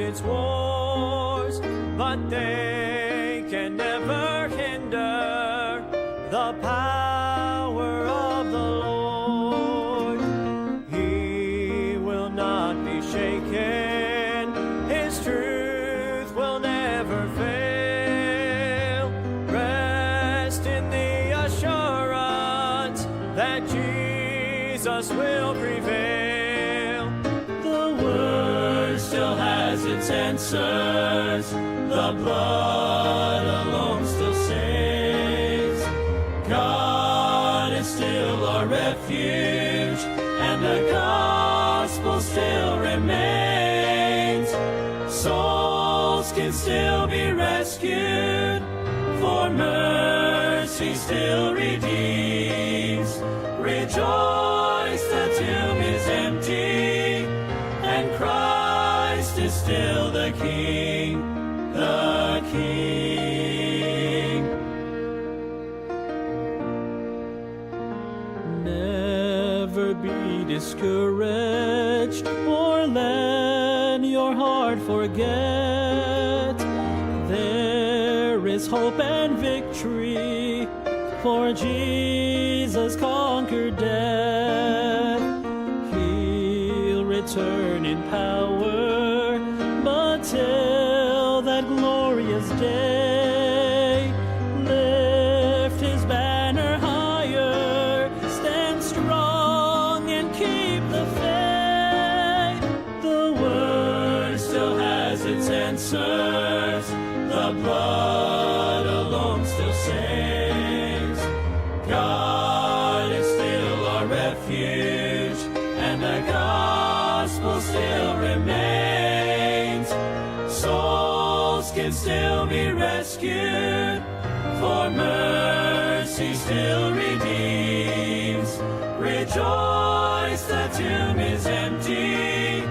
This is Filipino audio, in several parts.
its wars, but they can never hinder the power of the Lord. He will not be shaken, His truth will never fail. Rest in the assurance that Jesus will prevail. The Word still has its answers, the blood alone still saves. God is still our refuge, and the gospel still remains. Souls can still be rescued, for mercy still redeems. Rejoice, the tomb is empty, and Christ is still the King, the King. Never be discouraged, or let your heart forget. There is hope and victory, for Jesus conquered death. He'll return in power, but till that glorious day, lift His banner higher, stand strong and keep the faith. The Word still has its answers, the blood alone still saves. God is still our refuge, and the gospel still remains. Souls can still be rescued, for mercy still redeems. Rejoice, the tomb is empty,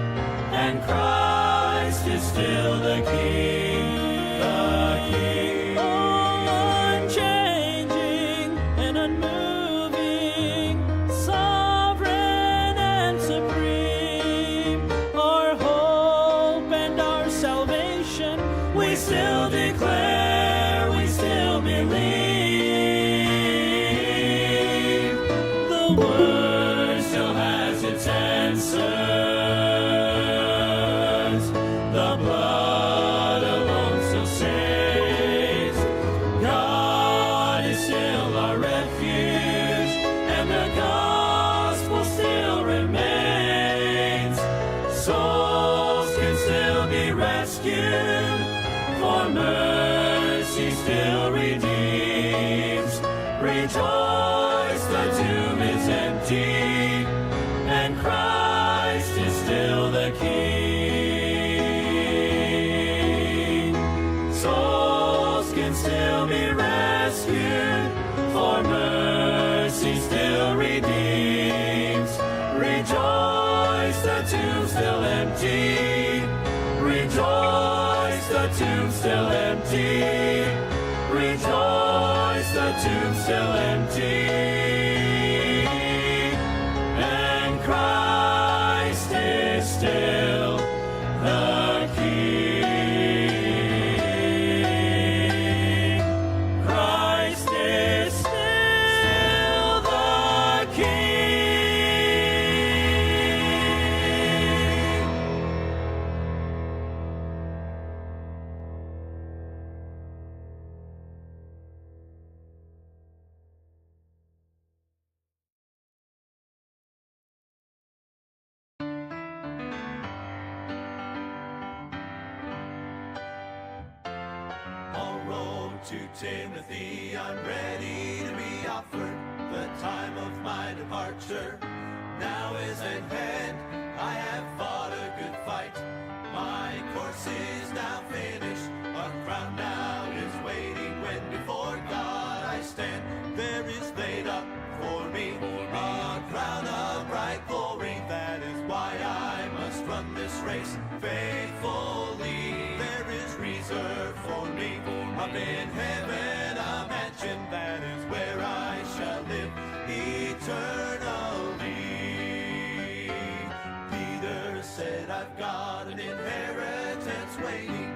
and Christ is still the King, the King. Unchanging and unmoving, sovereign and supreme, our hope and our salvation, we still declare, we still believe. The Word still has its answers, the blood alone still saves. God is still our refuge, and the gospel still remains. Souls can still be rescued, for mercy still redeems. Rejoice, the tomb is empty, and Christ is still the King. Souls can still be rescued, for mercy still redeems. Rejoice, the tomb still empty. Rejoice, the tomb still empty. Rejoice, the tomb still empty. And Christ is still the King. Christ is still the King. Paul wrote to Timothy, I'm ready to be offered. The time of my departure now is at hand. I have fought a good fight. My course is now finished. A crown now is waiting when before God I stand. There is laid up for me a crown of bright glory. That is why I must run this race faithfully. There is reserved for me up in heaven a mansion. That is where I shall live eternally. Peter said I've got an inheritance waiting.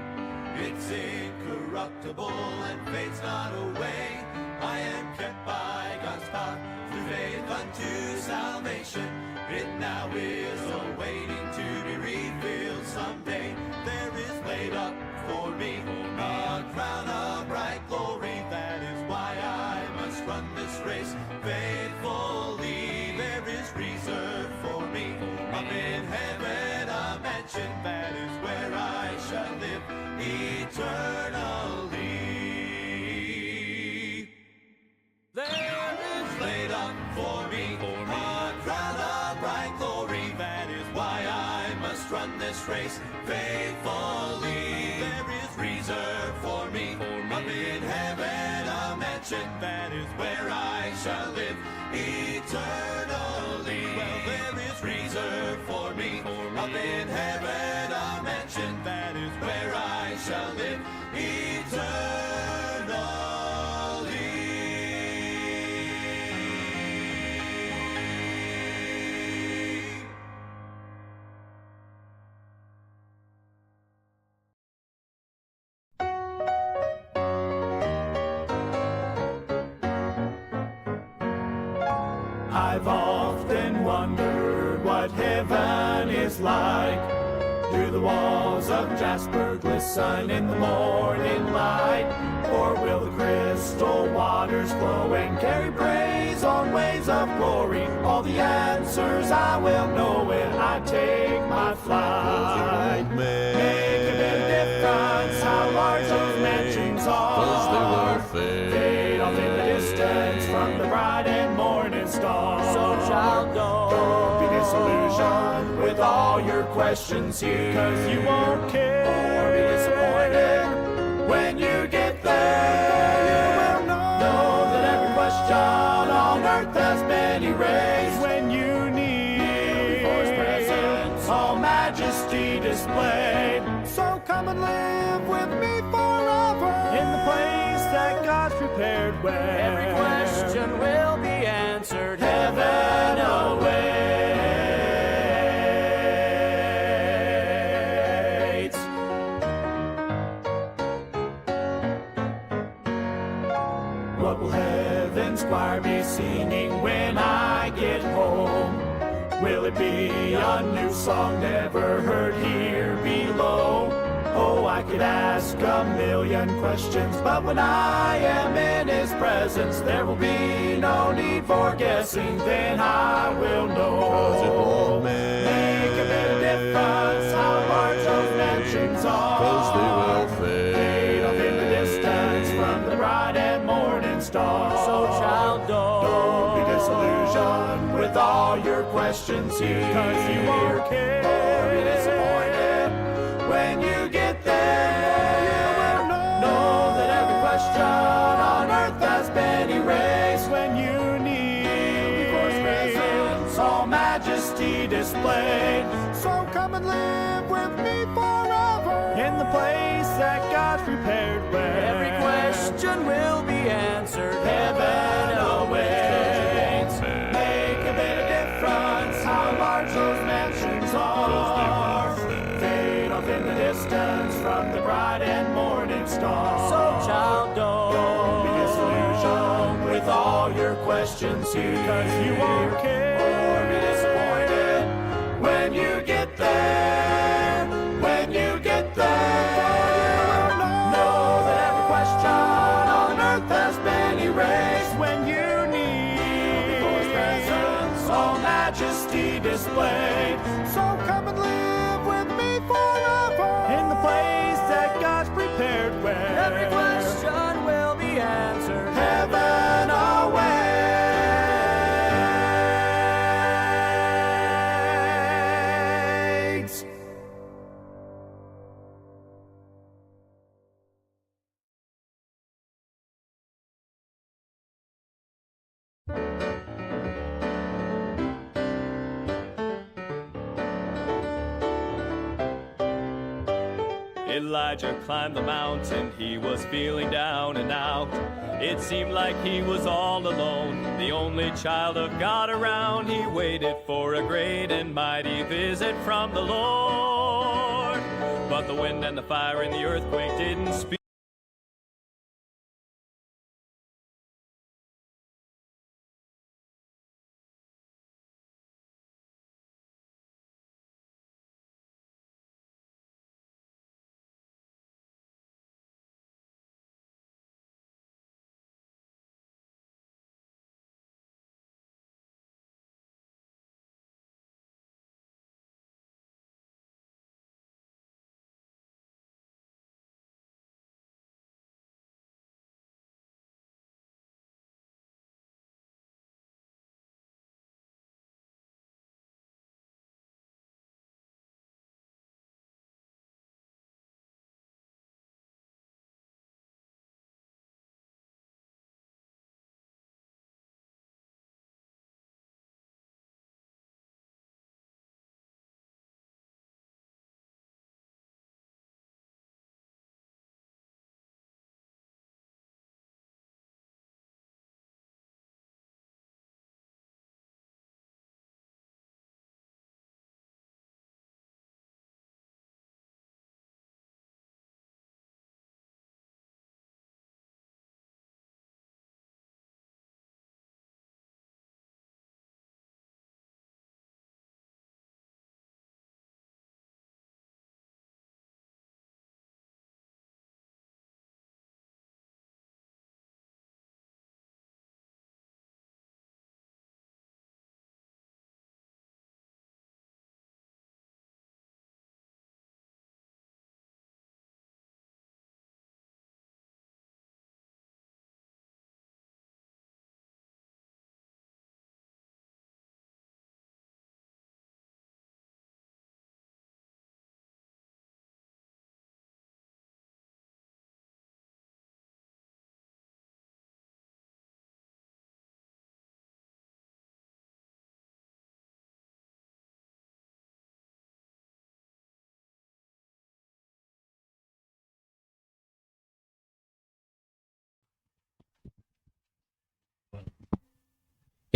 It's incorruptible and fades not away. I am kept by God's power through faith unto salvation. It now is awaiting to be revealed someday. There is laid up for me a crown of bright glory. That is why I must run this race faithfully. There is reserved for me up in heaven a mansion. That is where I shall live eternally. There is laid up for me a crown of bright glory. That is why I must run this race faithfully. There is reserved for me up in heaven a mansion. That is where I shall live eternally. Well, there is reserved for me up in heaven a mansion. That is where I shall live eternally. I've often wondered what heaven is like. Do the walls of jasper glisten in the morning light? Or will the crystal waters flow and carry praise on waves of glory? All the answers I will know when I take my flight. Make a bit of difference how large those mansions are. Fade off in the distance from the bright and morning star. So child, don't be disillusioned with all your questions here, 'cause you won't care or be disappointed when you get there. You will know that every question on earth has been erased when you need before His presence all majesty displayed. So come and live with me forever in the place that God's prepared, where every question will be answered. Heaven awaits. What will heaven's choir be singing when I get home? Will it be a new song never heard here below? Oh, I could ask a million questions, but when I am in His presence, there will be no need for guessing. Then I will know. 'Cause it won't make a bit of difference how large those mansions are. 'Cause they will fade off in the distance from the bright and morning star. So child, don't be disillusioned with all your questions here, 'cause you won't care or be disappointed when you get there. You will know that every question on earth has been erased when you need before His presence all majesty displayed. So come and live with me forever in the place that God's prepared, where every question will be answered. Heaven awaits. Make a bit of difference how large those mansions are. Fade off in the distance from the bright and morning star. So child, don't be disillusioned with all your questions here, 'cause you won't care or be disappointed when you get there. When you get there, know that every question on earth has been erased when you need before His presence all majesty displayed. So come and live with me forever in the place that God's prepared, where every question will be answered. Heaven awaits. Elijah climbed the mountain, he was feeling down and out. It seemed like he was all alone, the only child of God around. He waited for a great and mighty visit from the Lord. But the wind and the fire and the earthquake didn't speak.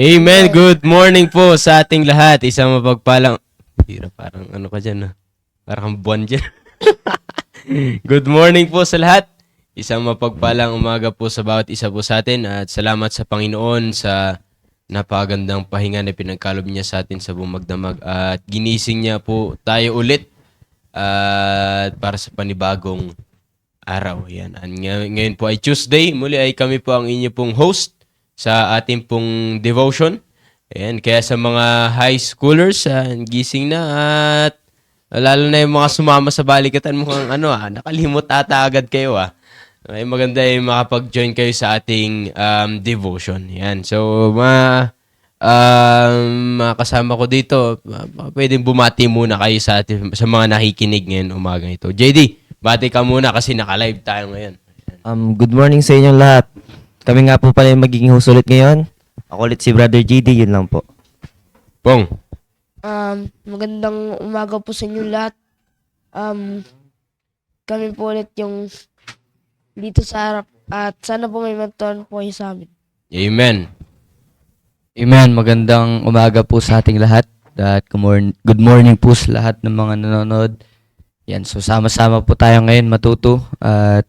Amen. Good morning po sa ating lahat. Isang mapagpalang... Hirap, parang ano ka dyan, ha? Parang buwan dyan. Good morning po sa lahat. Isang mapagpalang umaga po sa bawat isa po sa atin. At salamat sa Panginoon sa napakagandang pahinga na pinagkalob niya sa atin sa buong magdamag. At ginising niya po tayo ulit. At para sa panibagong araw. Yan. At ngayon po ay Tuesday. Muli ay kami po ang inyo pong host sa ating pong devotion. Ayan, kaya sa mga high schoolers, gising na at lalo na yung mga sumama sa balikatan, mukhang nakalimot ata agad kayo. Ay maganda yung makapag-join kayo sa ating devotion. Ayan, so mga kasama ko dito, pwedeng bumati muna kayo sa mga nakikinig ngayon umaga ito. JD, bati ka muna kasi naka-live tayo ngayon. Good morning sa inyong lahat. Kami nga po pala yung magiging host ulit ngayon. Ako ulit si Brother GD, yun lang po. Pong. Magandang umaga po sa inyo lahat. Kami po ulit yung dito sa harap at sana po may matutunan po kayo sa amin. Amen. Amen. Magandang umaga po sa ating lahat. At good morning po sa lahat ng mga nanonood. Yan, so sama-sama po tayo ngayon matuto. At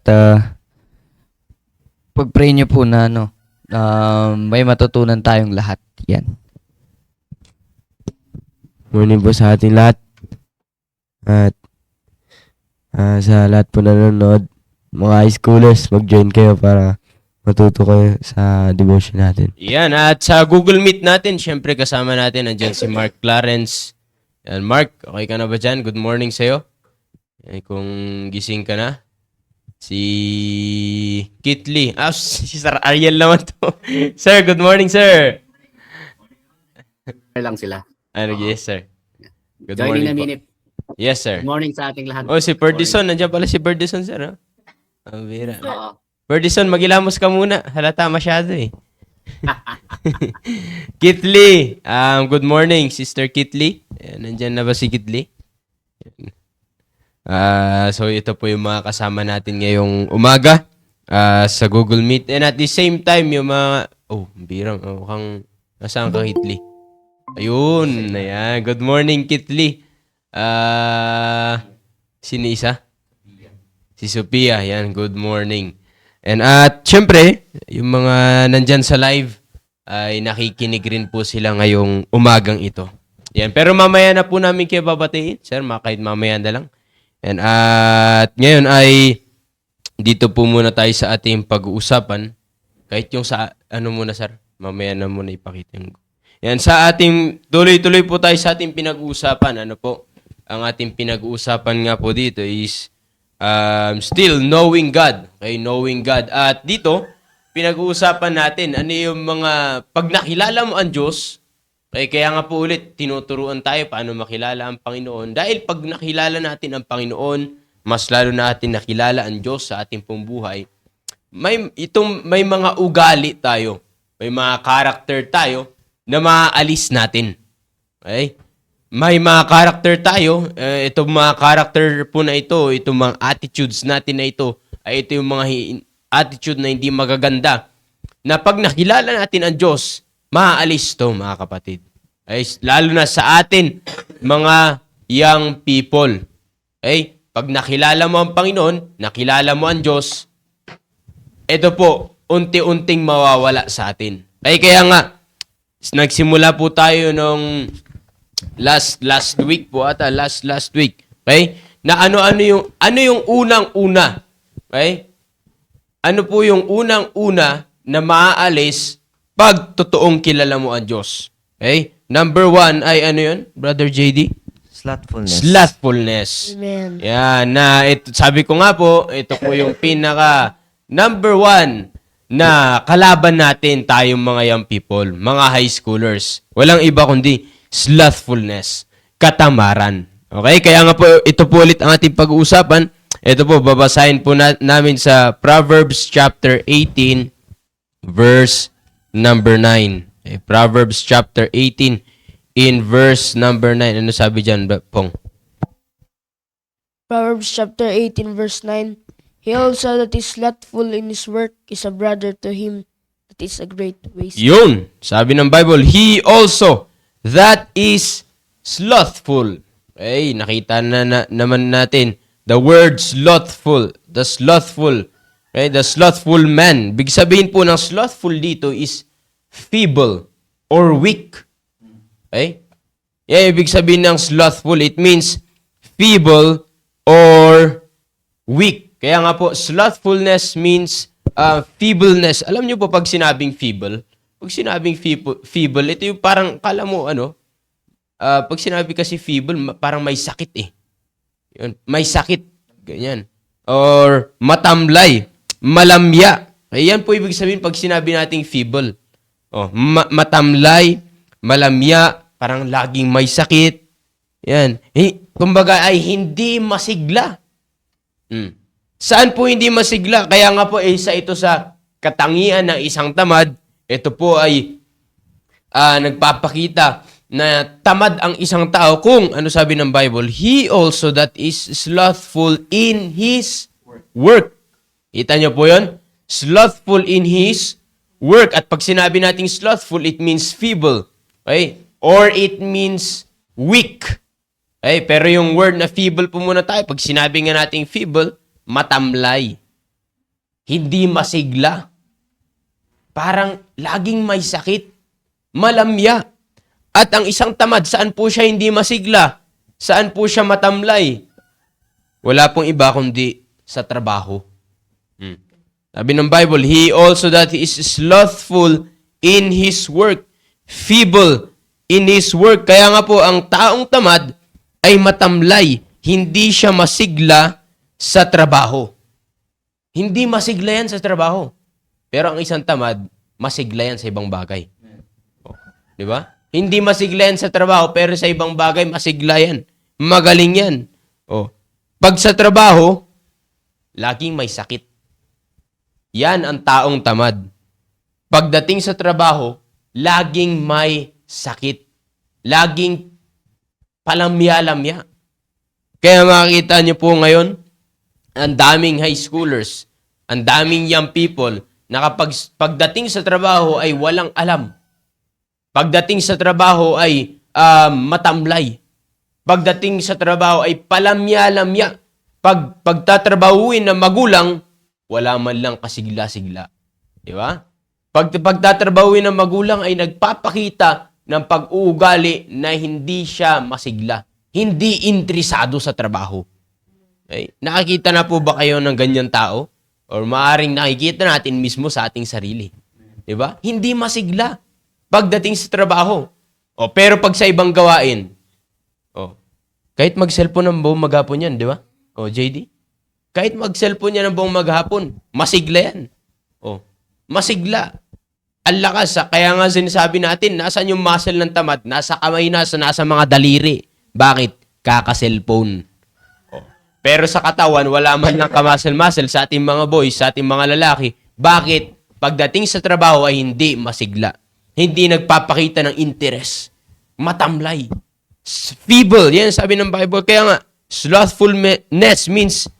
pag-pray nyo po na may matutunan tayong lahat. Yan. Morning po sa ating lahat. At sa lahat po nanonood, mga high schoolers, mag-join kayo para matuto kayo sa devotion natin. Yan, at sa Google Meet natin, syempre kasama natin, andyan si Mark Clarence. Yan, Mark, okay ka na ba dyan? Good morning sa'yo. Kung gising ka na. Si Kit Lee. Si Sir Ariel naman to. Sir, good morning, sir. lang sila. Yes, sir. Good Joining morning na po. minute. Yes, sir. Good morning sa ating lahat. Oh, si Perdison. Nandiyan pala si Perdison, sir. Bira. Oo. Perdison, magilamos ka muna. Halata masyado eh. Kit Lee. Good morning, Sister Kit Lee. Nandiyan na ba si Kit Lee? So ito po yung mga kasama natin ngayong umaga sa Google Meet. And at the same time, yung mga... Oh, birang. Oh, nasaan ka, Kitli? Ayun. Ayan. Good morning, Kitli. Sino isa? Si Sophia. Ayan. Good morning. And at syempre, yung mga nandyan sa live, ay nakikinig rin po sila ngayong umagang ito. Yan. Pero mamaya na po namin kayo babatiin. Sir, kahit mamaya na lang. And at ngayon ay dito po muna tayo sa ating pag-uusapan. Kahit yung sa ano muna, sir. Mamaya na muna ipakita yung... Yan, sa ating tuloy-tuloy po tayo sa ating pinag-uusapan. Ano po? Ang ating pinag-uusapan nga po dito is still knowing God. Okay, knowing God. At dito, pinag-uusapan natin ano yung mga pag nakilala mo ang Diyos. Kaya nga po ulit, tinuturuan tayo paano makilala ang Panginoon. Dahil pag nakilala natin ang Panginoon, mas lalo natin nakilala ang Diyos sa ating pong buhay, may mga ugali tayo, may mga character tayo na maaalis natin. Okay? May mga character tayo, itong mga character po na ito, itong mga attitudes natin na ito, ay ito yung mga attitude na hindi magaganda, na pag nakilala natin ang Diyos, maaalis to, mga kapatid. Ay, lalo na sa atin, mga young people. Okay? Pag nakilala mo ang Panginoon, nakilala mo ang Diyos, ito po, unti-unting mawawala sa atin. Ay, kaya nga, nagsimula po tayo nung last week po ata, last week. Okay? Na ano yung unang-una. Okay? Ano po yung unang-una na maaalis pag totoong kilala mo ang Diyos? Okay? Number 1 ay ano yun, Brother JD? Slothfulness. Amen. Yan, sabi ko nga po, ito po yung pinaka number 1 na kalaban natin tayong mga young people, mga high schoolers. Walang iba kundi slothfulness, katamaran. Okay? Kaya nga po, ito po ulit ang ating pag-uusapan. Ito po, babasahin po namin sa Proverbs chapter 18, verse number 9. Okay, Proverbs chapter 18, in verse number 9. Ano sabi dyan, Pong? Proverbs chapter 18 verse 9. He also that is slothful in his work is a brother to him that is a great waste. Yun! Sabi ng Bible, he also that is slothful. Okay, nakita naman natin the word slothful, the slothful, okay, the slothful man. Big sabihin po ng slothful dito is feeble or weak. Okay? Yeah, ibig sabihin ng slothful, it means feeble or weak. Kaya nga po, slothfulness means feebleness. Alam niyo po pag sinabing feeble, ito yung parang, kala mo, pag sinabi kasi feeble, parang may sakit eh. Yun, may sakit. Ganyan. Or matamlay, malamya. Ayan po ibig sabihin pag sinabi nating feeble. Oh, matamlay, malamya, parang laging may sakit. Yan. Kumbaga ay hindi masigla. Saan po hindi masigla? Kaya nga po isa ito sa katangian ng isang tamad. Ito po ay nagpapakita na tamad ang isang tao kung, ano sabi ng Bible, he also that is slothful in his work. Kita niyo po yun? Slothful in his work. At pag sinabi nating slothful, it means feeble. Okay? Or it means weak. Okay? Pero yung word na feeble po muna tayo. Pag sinabi nga nating feeble, matamlay. Hindi masigla. Parang laging may sakit. Malamya. At ang isang tamad, saan po siya hindi masigla? Saan po siya matamlay? Wala pong iba kundi sa trabaho. Sabi ng Bible, he also that is slothful in his work, feeble in his work. Kaya nga po, ang taong tamad ay matamlay. Hindi siya masigla sa trabaho. Hindi masigla yan sa trabaho. Pero ang isang tamad, masigla yan sa ibang bagay. Di ba? Hindi masigla yan sa trabaho, pero sa ibang bagay, masigla yan. Magaling yan. Pag sa trabaho, laging may sakit. Yan ang taong tamad. Pagdating sa trabaho, laging may sakit. Laging palamya-lamya. Kaya makikita nyo po ngayon, ang daming high schoolers, ang daming young people na kapag pagdating sa trabaho ay walang alam. Pagdating sa trabaho ay matamlay. Pagdating sa trabaho ay palamya-lamya. Pagtatrabahuin ng magulang, wala man lang kasigla-sigla. Di ba? Pagtatrabahuin ng magulang ay nagpapakita ng pag-uugali na hindi siya masigla. Hindi interesado sa trabaho. Okay? Nakakita na po ba kayo ng ganyan tao? Or maaring nakikita natin mismo sa ating sarili. Di ba? Hindi masigla pagdating sa trabaho. O, pero pag sa ibang gawain, kahit mag-cellphone ng buong maghapon yan, di ba? O, JD? Kahit mag-cellphone yan ng buong maghapon, masigla yan. O, masigla. Ang lakas. Kaya nga sinasabi natin, nasaan yung muscle ng tamad? Nasa kamay nasa mga daliri. Bakit? Kaka-cellphone. Pero sa katawan, wala man lang kamuscle-muscle sa ating mga boys, sa ating mga lalaki. Bakit? Pagdating sa trabaho ay hindi masigla. Hindi nagpapakita ng interest. Matamlay. Feeble. Yan sabi ng Bible. Kaya nga, slothfulness means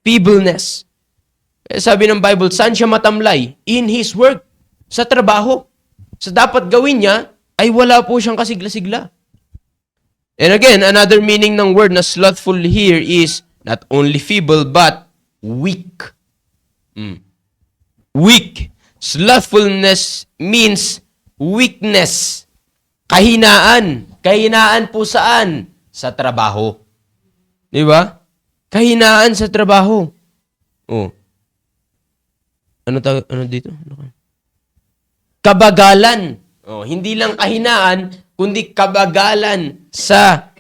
feebleness. Kaya sabi ng Bible, saan siya matamlay? In his work. Sa trabaho. Sa dapat gawin niya, ay wala po siyang kasigla-sigla. And again, another meaning ng word na slothful here is not only feeble, but weak. Weak. Slothfulness means weakness. Kahinaan. Kahinaan po saan? Sa trabaho. Di ba? Kahinaan sa trabaho. Oh. Ano dito? Kabagalan. Oh, hindi lang kahinaan, kundi kabagalan sa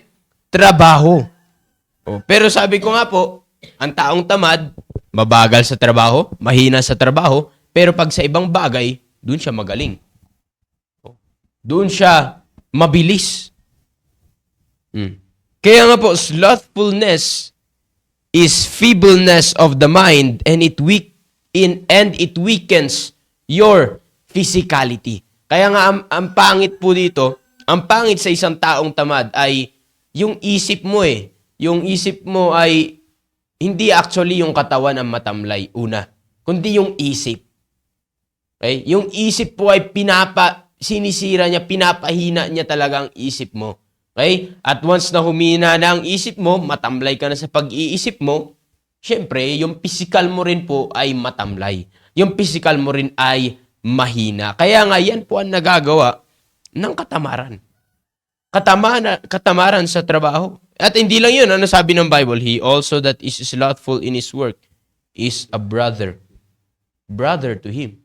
trabaho. Oh, pero sabi ko nga po, ang taong tamad, mabagal sa trabaho, mahina sa trabaho, pero pag sa ibang bagay, doon siya magaling. Oh, doon siya mabilis. Kaya nga po, slothfulness is feebleness of the mind and it weakens your physicality. Kaya nga ang pangit po dito, ang pangit sa isang taong tamad ay yung isip mo eh. Yung isip mo ay hindi actually yung katawan ang matamlay, una. Kundi yung isip. Okay? Yung isip po ay sinisira niya, pinapahina niya talaga ang isip mo. Okay? At once na humina na ang isip mo, matamlay ka na sa pag-iisip mo, syempre, yung physical mo rin po ay matamlay. Yung physical mo rin ay mahina. Kaya nga yan po ang nagagawa ng katamaran. Katamaran sa trabaho. At hindi lang yun, ano sabi ng Bible? He also that is slothful in his work is a brother. Brother to him.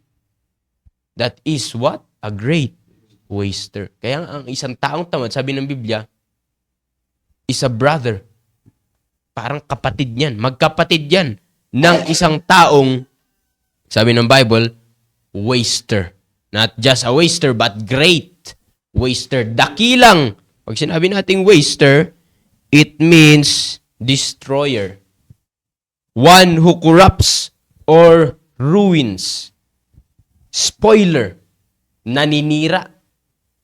That is what? A great waster. Kaya ang isang taong tamad, sabi ng Biblia, is a brother. Parang kapatid yan. Magkapatid yan ng isang taong, sabi ng Bible, waster. Not just a waster, but great waster. Dakilang. Pag sinabi nating waster, it means destroyer. One who corrupts or ruins. Spoiler. Naninira.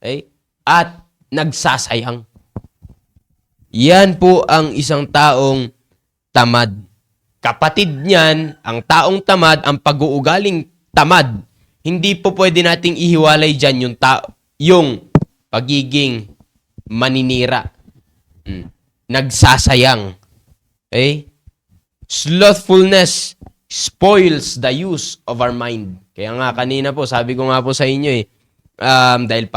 Okay? At nagsasayang. Yan po ang isang taong tamad. Kapatid niyan, ang taong tamad, ang pag-uugaling tamad. Hindi po pwede nating ihiwalay dyan yung pagiging maninira. Nagsasayang. Okay? Slothfulness spoils the use of our mind. Kaya nga kanina po, sabi ko nga po sa inyo dahil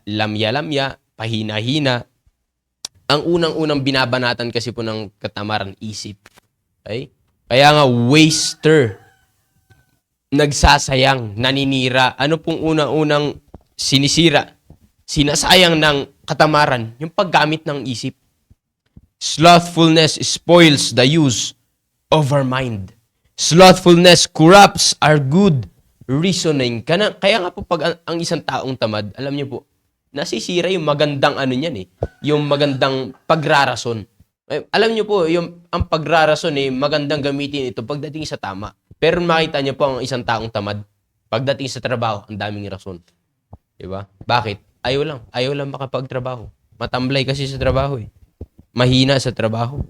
lamya-lamya, pahina-hina, ang unang-unang binabanatan kasi po ng katamaran, isip. Okay? Kaya nga, waster. Nagsasayang, naninira. Ano pong unang-unang sinisira? Sinasayang ng katamaran, yung paggamit ng isip. Slothfulness spoils the use of our mind. Slothfulness corrupts our good reasoning. Kaya nga po pag ang isang taong tamad, alam niyo po, nasisira yung magandang ano niyan eh. Yung magandang pagrarason. Alam niyo po, ang pagrarason magandang gamitin ito pagdating sa tama. Pero makita niyo po ang isang taong tamad, pagdating sa trabaho, ang daming rason. Diba? Bakit? Ayaw lang makapagtrabaho. Matamlay kasi sa trabaho eh. Mahina sa trabaho.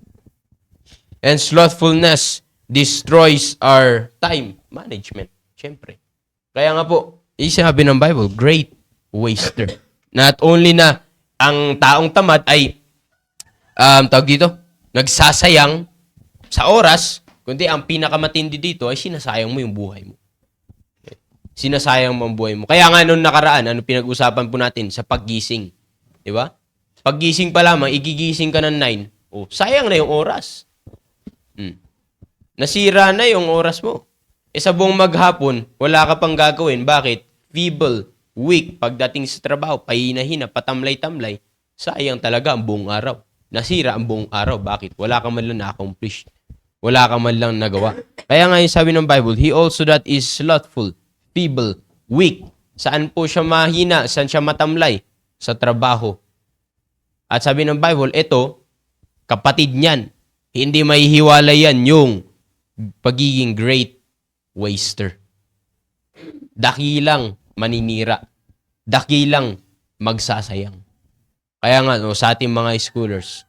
And slothfulness destroys our time management. Siyempre. Kaya nga po, sabi ng Bible, great waster. Not only na ang taong tamad ay, tawag dito, nagsasayang sa oras, kundi ang pinakamatindi dito ay sinasayang mo yung buhay mo. Sinasayang mo ang buhay mo. Kaya nga noong nakaraan, ano pinag-usapan po natin sa paggising. Di ba? Paggising pa lamang, igigising ka ng 9. Oh, sayang na yung oras. Nasira na yung oras mo. Sa buong maghapon, wala ka pang gagawin. Bakit? Feeble, weak, pagdating sa trabaho, pahina-hina, patamlay-tamlay. Sayang talaga ang buong araw. Nasira ang buong araw. Bakit? Wala ka man lang na-accomplish. Wala ka man lang nagawa. Kaya nga yung sabi ng Bible, he also that is slothful, feeble, weak. Saan po siya mahina? Saan siya matamlay? Sa trabaho. At sabi ng Bible, ito, kapatid niyan. Hindi mahihiwalay yan yung pagiging great waster. Dakilang maninira. Dakilang magsasayang. Kaya nga, no, sa ating mga schoolers,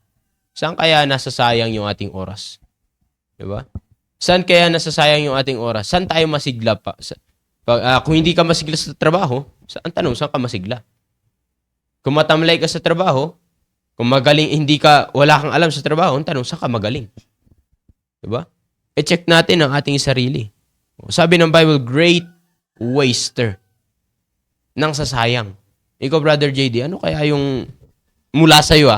saan kaya nasasayang yung ating oras? Diba? Saan kaya nasasayang yung ating oras? Saan tayo masigla pa? Kung hindi ka masigla sa trabaho, ang tanong, saan ka masigla? Kung matamlay ka sa trabaho, kung magaling, wala kang alam sa trabaho, ang tanong, saan ka magaling? Diba? I-check natin ang ating sarili. Sabi ng Bible, great waster. Nang sasayang. Ikaw, Brother JD, ano kaya yung mula sa'yo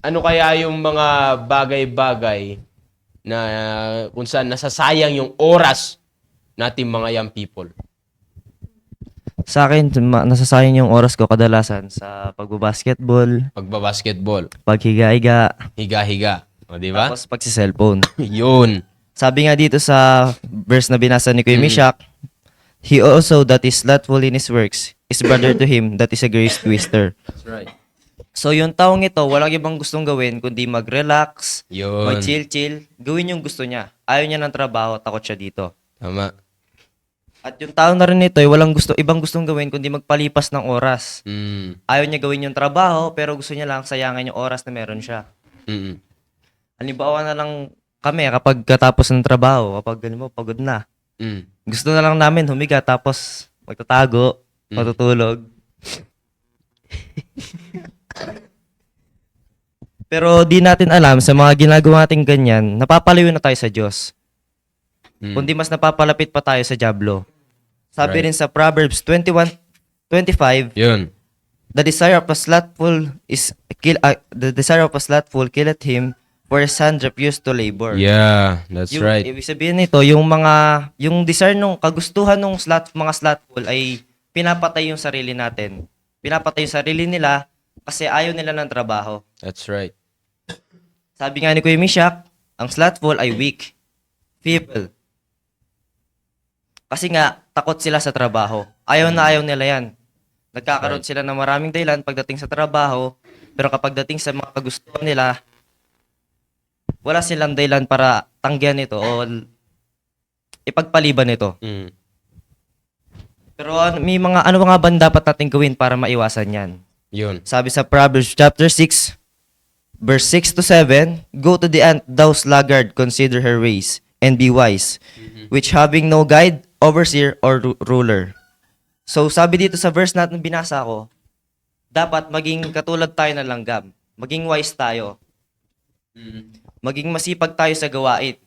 ano kaya yung mga bagay-bagay na kung saan nasasayang yung oras natin mga young people? Sa akin, nasasayang yung oras ko kadalasan sa pagbabasketball, Pagbabasketball, paghiga-higa, higa-higa. O, di ba? tapos pagsi-cellphone. Yun. Sabi nga dito sa verse na binasa ni Kuya Mishak, he also that is slothful in his works is brother to him that is a great twister. That's right. So yung taong ito, walang ibang gustong gawin kundi mag-relax, Yun. mag-chill-chill, gawin yung gusto niya. Ayaw niya ng trabaho, takot siya dito. Tama. At yung tao na rin ito, walang ibang gustong gawin kundi magpalipas ng oras. Ayaw niya gawin yung trabaho, pero gusto niya lang sayangin yung oras na meron siya. Halimbawa na lang kami kapag katapos ng trabaho, kapag pagod na. Gusto na lang namin humiga tapos magtatago, matutulog. Pero di natin alam sa mga ginagawa nating ganyan, napapalayo na tayo sa Diyos. Kundi mas napapalapit pa tayo sa dyablo. Sabi Right. rin sa Proverbs 21:25, Yun. the desire of a slothful killeth him, for his hand refused to labor. Yeah, that's Yung, right. Ibig sabihin nito, yung desire nung kagustuhan ng mga slothful ay pinapatay yung sarili natin. Pinapatay yung sarili nila kasi ayaw nila ng trabaho. That's right. Sabi nga ni Kuya Mishak, ang slothful ay weak, feeble. Kasi nga, takot sila sa trabaho. Ayaw na ayaw nila yan. Nagkakaroon sila ng maraming dahilan pagdating sa trabaho, pero kapag dating sa mga kagustuhan nila, wala silang dahilan para tanggihan ito o ipagpaliban ito. Pero ano mga ba dapat natin gawin para maiwasan yan? Yun. Sabi sa Proverbs chapter 6, verse 6 to 7, go to the ant, thou sluggard, consider her ways, and be wise, which having no guide, overseer, or ruler. So sabi dito sa verse natin binasa ko, dapat maging katulad tayo ng langgam. Maging wise tayo. Maging masipag tayo sa gawain.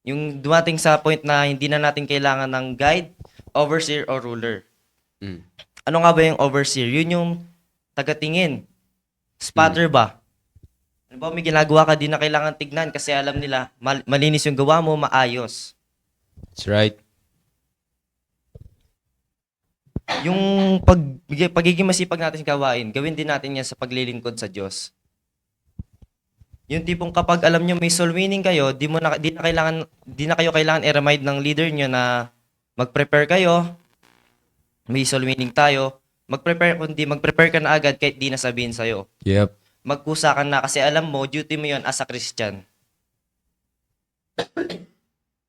Yung dumating sa point na hindi na natin kailangan ng guide, overseer, or ruler. Ano nga ba yung overseer? Yun yung tagatingin. Spotter ba? Ano ba, may ginagawa ka, di na kailangan tignan kasi alam nila, malinis yung gawa mo, maayos. That's right. Yung pagiging masipag natin sa gawain, gawin din natin yan sa paglilingkod sa Diyos. Yung tipong kapag alam nyo may soul winning kayo, di na kayo kailangan i-remind ng leader nyo na mag-prepare kayo, may soul winning tayo, mag-prepare ka na agad kahit di nasabihin sa'yo. Yep. Magkusa ka na kasi alam mo, duty mo yun as a Christian.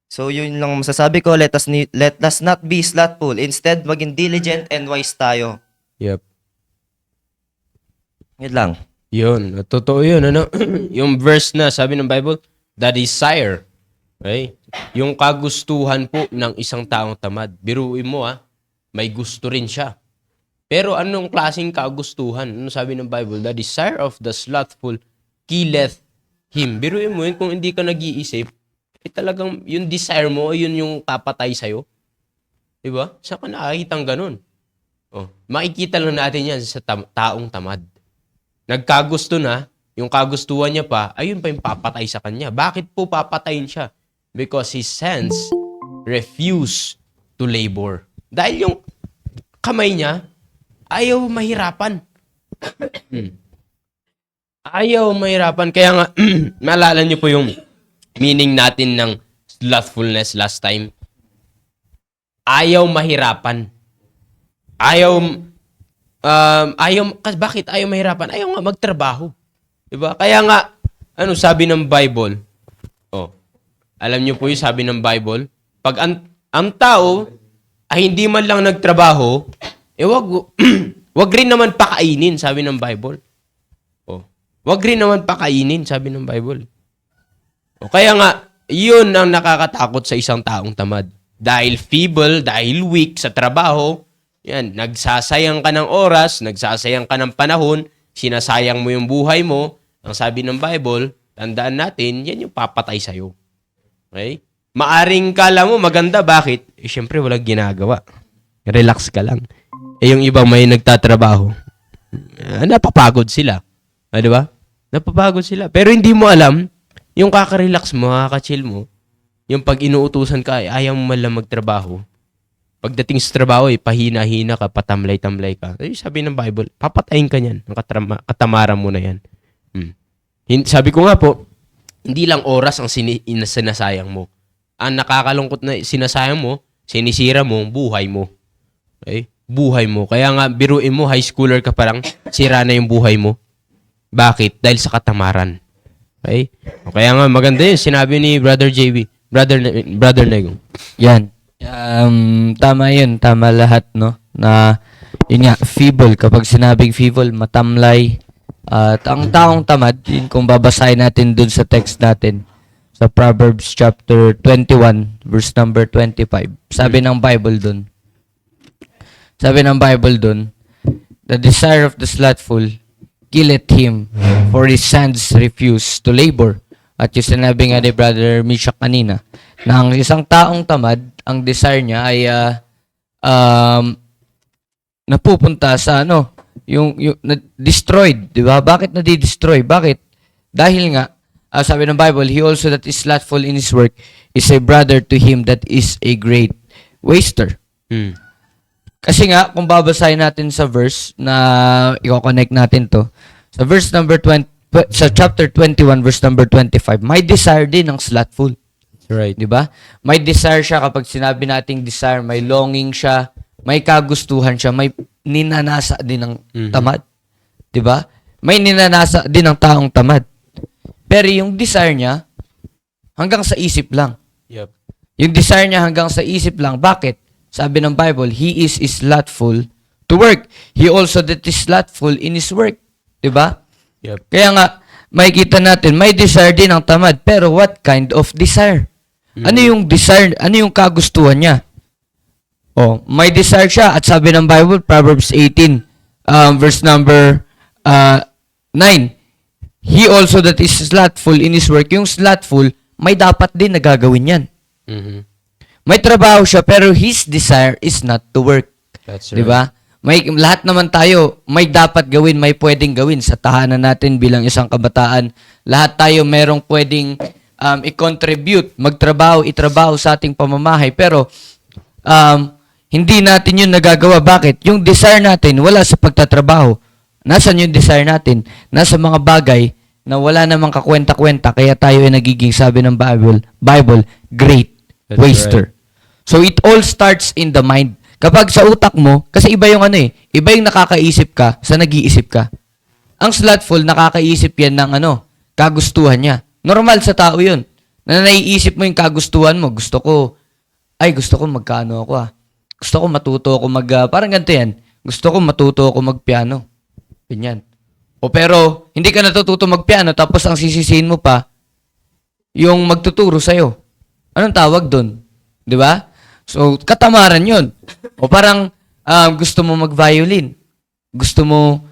So yun lang masasabi ko, let us not be slothful. Instead, maging diligent and wise tayo. Yep. Yun lang. Yun. Totoo yun, ano? Yung verse na, sabi ng Bible, the desire. Okay? Yung kagustuhan po ng isang taong tamad. Biruin mo may gusto rin siya. Pero anong klaseng kagustuhan? Ano sabi ng Bible? The desire of the slothful killeth him. Biruin mo yun, kung hindi ka nag-iisip, talagang yung desire mo, yun yung papatay sa'yo. Diba? Saan ka nakakitang ganun? Makikita lang natin yan sa taong tamad. Nagkagusto na, yung kagustuhan niya pa, ayun pa yung papatay sa kanya. Bakit po papatayin siya? Because his hands refuse to labor. Dahil yung kamay niya, ayaw mahirapan. Ayaw mahirapan. Kaya nga, maalala niyo po yung meaning natin ng slothfulness last time. Ayaw mahirapan. Bakit ayaw mahirapan? Ayaw nga magtrabaho. Diba? Kaya nga, ano sabi ng Bible? Alam niyo po yung sabi ng Bible? Pag ang tao ay hindi man lang nagtrabaho, wag rin naman pakainin, sabi ng Bible. Wag rin naman pakainin, sabi ng Bible. Kaya nga, yun ang nakakatakot sa isang taong tamad. Dahil feeble, dahil weak sa trabaho, yan, nagsasayang ka ng oras, nagsasayang ka ng panahon, sinasayang mo yung buhay mo. Ang sabi ng Bible, tandaan natin, yan yung papatay sa'yo. Okay? Maaring kala mo maganda, bakit? Siyempre, walang ginagawa. Relax ka lang. Yung ibang may nagtatrabaho, napapagod sila. Di ba? Napapagod sila. Pero hindi mo alam, yung kakarelax mo, kakachill mo, yung pag inuutusan ka, ayaw mo man lang magtrabaho. Pagdating sa trabaho, pahina-hina ka, patamlay-tamlay ka. Sabi ng Bible, papatayin ka niyan. Ang katamaran mo na yan. Sabi ko nga po, hindi lang oras ang sinasayang mo. Ang nakakalungkot na sinasayang mo, sinisira mo, buhay mo. Okay? Buhay mo. Kaya nga, biruin mo, high schooler ka parang, sira na yung buhay mo. Bakit? Dahil sa katamaran. Okay? Kaya nga, maganda yun. Sinabi ni Brother JB, Brother Negong. Yan. Tama yun. Tama lahat, no? Na, yun nga, feeble. Kapag sinabing feeble, matamlay. At ang taong tamad, yun kung babasahin natin dun sa text natin, sa Proverbs chapter 21, verse number 25. Sabi ng Bible dun, the desire of the slothful killeth him, for his hands refuse to labor. At yung sinabi nga ni Brother Misha kanina, na ang isang taong tamad, ang desire niya ay napupunta sa yung destroyed, di ba? Bakit nadi-destroy? Bakit? Dahil nga, sabi ng Bible, he also that is slothful in his work is a brother to him that is a great waster. Kasi nga, kung babasahin natin sa verse na i-connect natin to, sa verse number 20, sa chapter 21, verse number 25, may desire din ng slothful. Right. Di ba? May desire siya kapag sinabi nating desire, may longing siya, may kagustuhan siya, may ninanasa din ng tamad. Di ba? May ninanasa din ng taong tamad. Pero yung desire niya, hanggang sa isip lang. Yep. Yung desire niya hanggang sa isip lang. Bakit? Sabi ng Bible, he is slothful to work. He also that is slothful in his work. Diba? Yep. Kaya nga, makikita natin, may desire din ang tamad. Pero what kind of desire? Ano yung desire? Ano yung kagustuhan niya? May desire siya. At sabi ng Bible, Proverbs 18, verse number 9, he also that is slothful in his work. Yung slothful, may dapat din na gagawin yan. May trabaho siya, pero his desire is not to work. That's right. Diba? Lahat naman tayo, may dapat gawin, may pwedeng gawin sa tahanan natin bilang isang kabataan. Lahat tayo merong pwedeng i-contribute, magtrabaho, itrabaho sa ating pamamahay. Pero, hindi natin yun nagagawa. Bakit? Yung desire natin, wala sa pagtatrabaho. Nasaan yung desire natin? Nasa mga bagay na wala namang kakwenta-kwenta, kaya tayo ay nagiging, sabi ng Bible, great That's waster. right. So it all starts in the mind. Kapag sa utak mo, kasi iba yung iba yung nakakaisip ka sa nag-iisip ka. Ang slothful, nakakaisip yan ng kagustuhan niya. Normal sa tao yun. Na naiisip mo yung kagustuhan mo. Gusto ko magkano ako Gusto ko matuto ako parang ganito yan. Gusto ko matuto ako magpiano. Ganyan. Pero, hindi ka natututo magpiano, tapos ang sisisihin mo pa, yung magtuturo sa'yo. Anong tawag doon? Di ba? So, katamaran yun. O parang gusto mo mag-violin. Gusto mo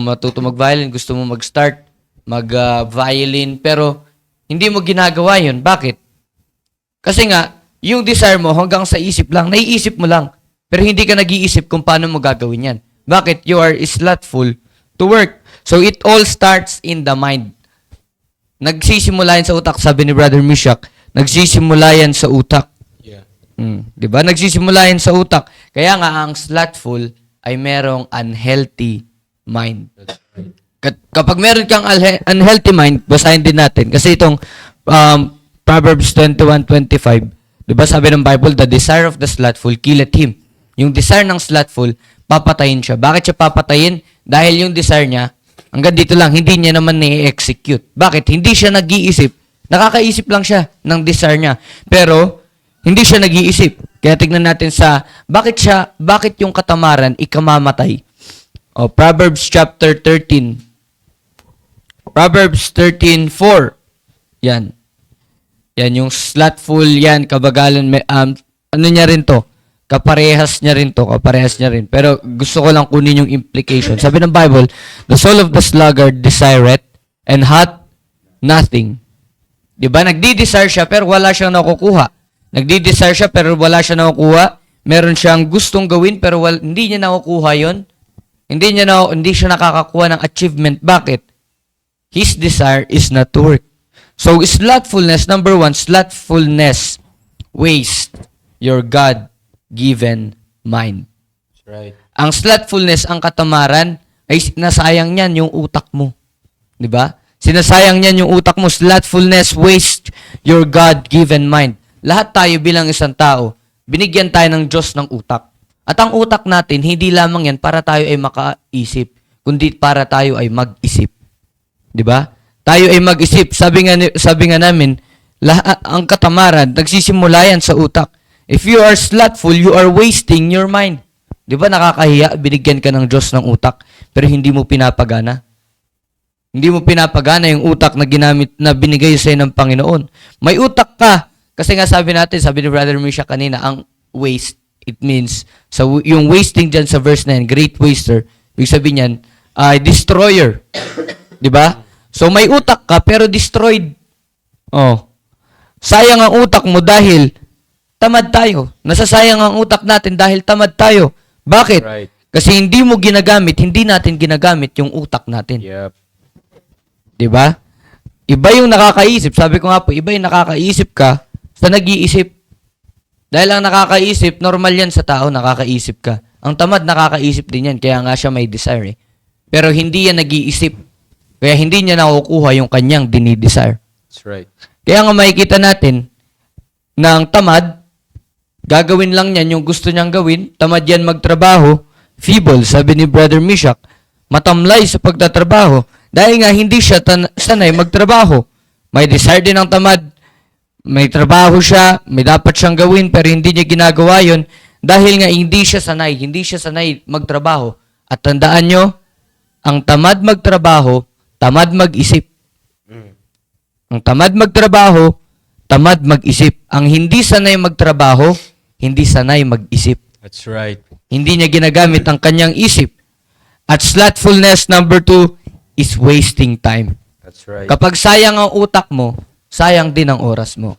matuto mag-violin, gusto mo mag-start mag-violin, pero hindi mo ginagawa yun. Bakit? Kasi nga, yung desire mo hanggang sa isip lang, naiisip mo lang. Pero hindi ka nag-iisip kung paano mo gagawin yan. Bakit? You are slothful to work. So, it all starts in the mind. Nagsisimula yan sa utak, sabi ni Brother Mishak. Nagsisimula yan sa utak. Yeah. Diba? Nagsisimula yan sa utak. Kaya nga, ang slothful ay merong unhealthy mind. Kapag meron kang unhealthy mind, basahin din natin. Kasi itong Proverbs 21:25, diba sabi ng Bible, the desire of the slothful killeth him. Yung desire ng slothful, papatayin siya. Bakit siya papatayin? Dahil yung desire niya, hanggang dito lang, hindi niya naman na-execute. Bakit? Hindi siya nag-iisip. Nakakaisip lang siya ng desire niya. Pero, hindi siya nag-iisip. Kaya tignan natin sa, bakit yung katamaran ikamamatay? Proverbs chapter 13. Proverbs 13:4. Yan. Yan, yung slothful yan, kabagalan, ano niya rin to? Kaparehas niya rin. Pero gusto ko lang kunin yung implication. Sabi ng Bible, the soul of the sluggard desireth and hath nothing. Diba? Nagdi-desire siya pero wala siyang nakukuha. Nagdi-desire siya pero wala siyang nakukuha. Meron siyang gustong gawin pero hindi niya nakukuha yon. Hindi siya nakakakuha ng achievement. Bakit? His desire is not to work. So, slothfulness, number 1, slothfulness waste your God-given mind. That's right. Ang slothfulness, ang katamaran, ay nasayang niyan yung utak mo. Di ba? Sinasayang niyan yung utak mo. Slothfulness waste your God-given mind. Lahat tayo bilang isang tao, binigyan tayo ng Diyos ng utak. At ang utak natin, hindi lamang yan para tayo ay makaisip, kundi para tayo ay mag-isip. Di ba? Tayo ay mag-isip. Sabi nga namin, ang katamaran, nagsisimula yan sa utak. If you are slothful, you are wasting your mind. Di ba nakakahiya, binigyan ka ng Diyos ng utak, pero hindi mo pinapagana? Hindi mo pinapagana yung utak na ginamit, na binigay sa'yo ng Panginoon. May utak ka. Kasi nga sabi ni Brother Misha kanina, ang waste, it means, yung wasting dyan sa verse 9, great waster, ibig sabihin yan, destroyer. Di ba? So may utak ka, pero destroyed. Sayang ang utak mo dahil tamad tayo. Nasasayang ang utak natin dahil tamad tayo. Bakit? Right. Kasi hindi natin ginagamit yung utak natin. Yep. 'Di ba? Iba yung nakakaisip. Sabi ko nga po, iba yung nakakaisip ka sa nag-iisip. Dahil ang nakakaisip, normal yan sa tao, nakakaisip ka. Ang tamad, nakakaisip din yan. Kaya nga siya may desire. Pero hindi yan nag-iisip. Kaya hindi niya nakukuha yung kanyang dinidesire. That's right. Kaya nga makikita natin na ang tamad, gagawin lang niyan yung gusto niyang gawin. Tamad yan magtrabaho. Feeble, sabi ni Brother Mishak. Matamlay sa pagtatrabaho. Dahil nga hindi siya sanay magtrabaho. May desire din ang tamad. May trabaho siya, may dapat siyang gawin, pero hindi niya ginagawa yon dahil nga hindi siya sanay magtrabaho. At tandaan nyo, ang tamad magtrabaho, tamad mag-isip. Ang tamad magtrabaho, tamad mag-isip. Ang hindi sanay magtrabaho, hindi sanay mag-isip. That's right. Hindi niya ginagamit ang kanyang isip. At slothfulness, number 2, is wasting time. That's right. Kapag sayang ang utak mo, sayang din ang oras mo.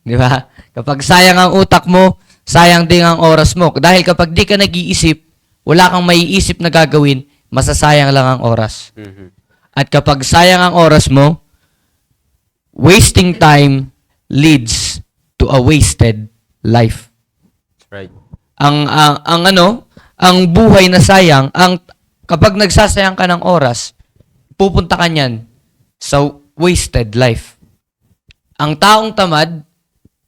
Di ba? Kapag sayang ang utak mo, sayang din ang oras mo. Dahil kapag di ka nag-iisip, wala kang maiisip na gagawin, masasayang lang ang oras. Mhm. At kapag sayang ang oras mo, wasting time leads to a wasted life. That's right. Ang buhay na sayang, kapag nagsasayang ka ng oras, pupunta ka niyan sa wasted life. Ang taong tamad,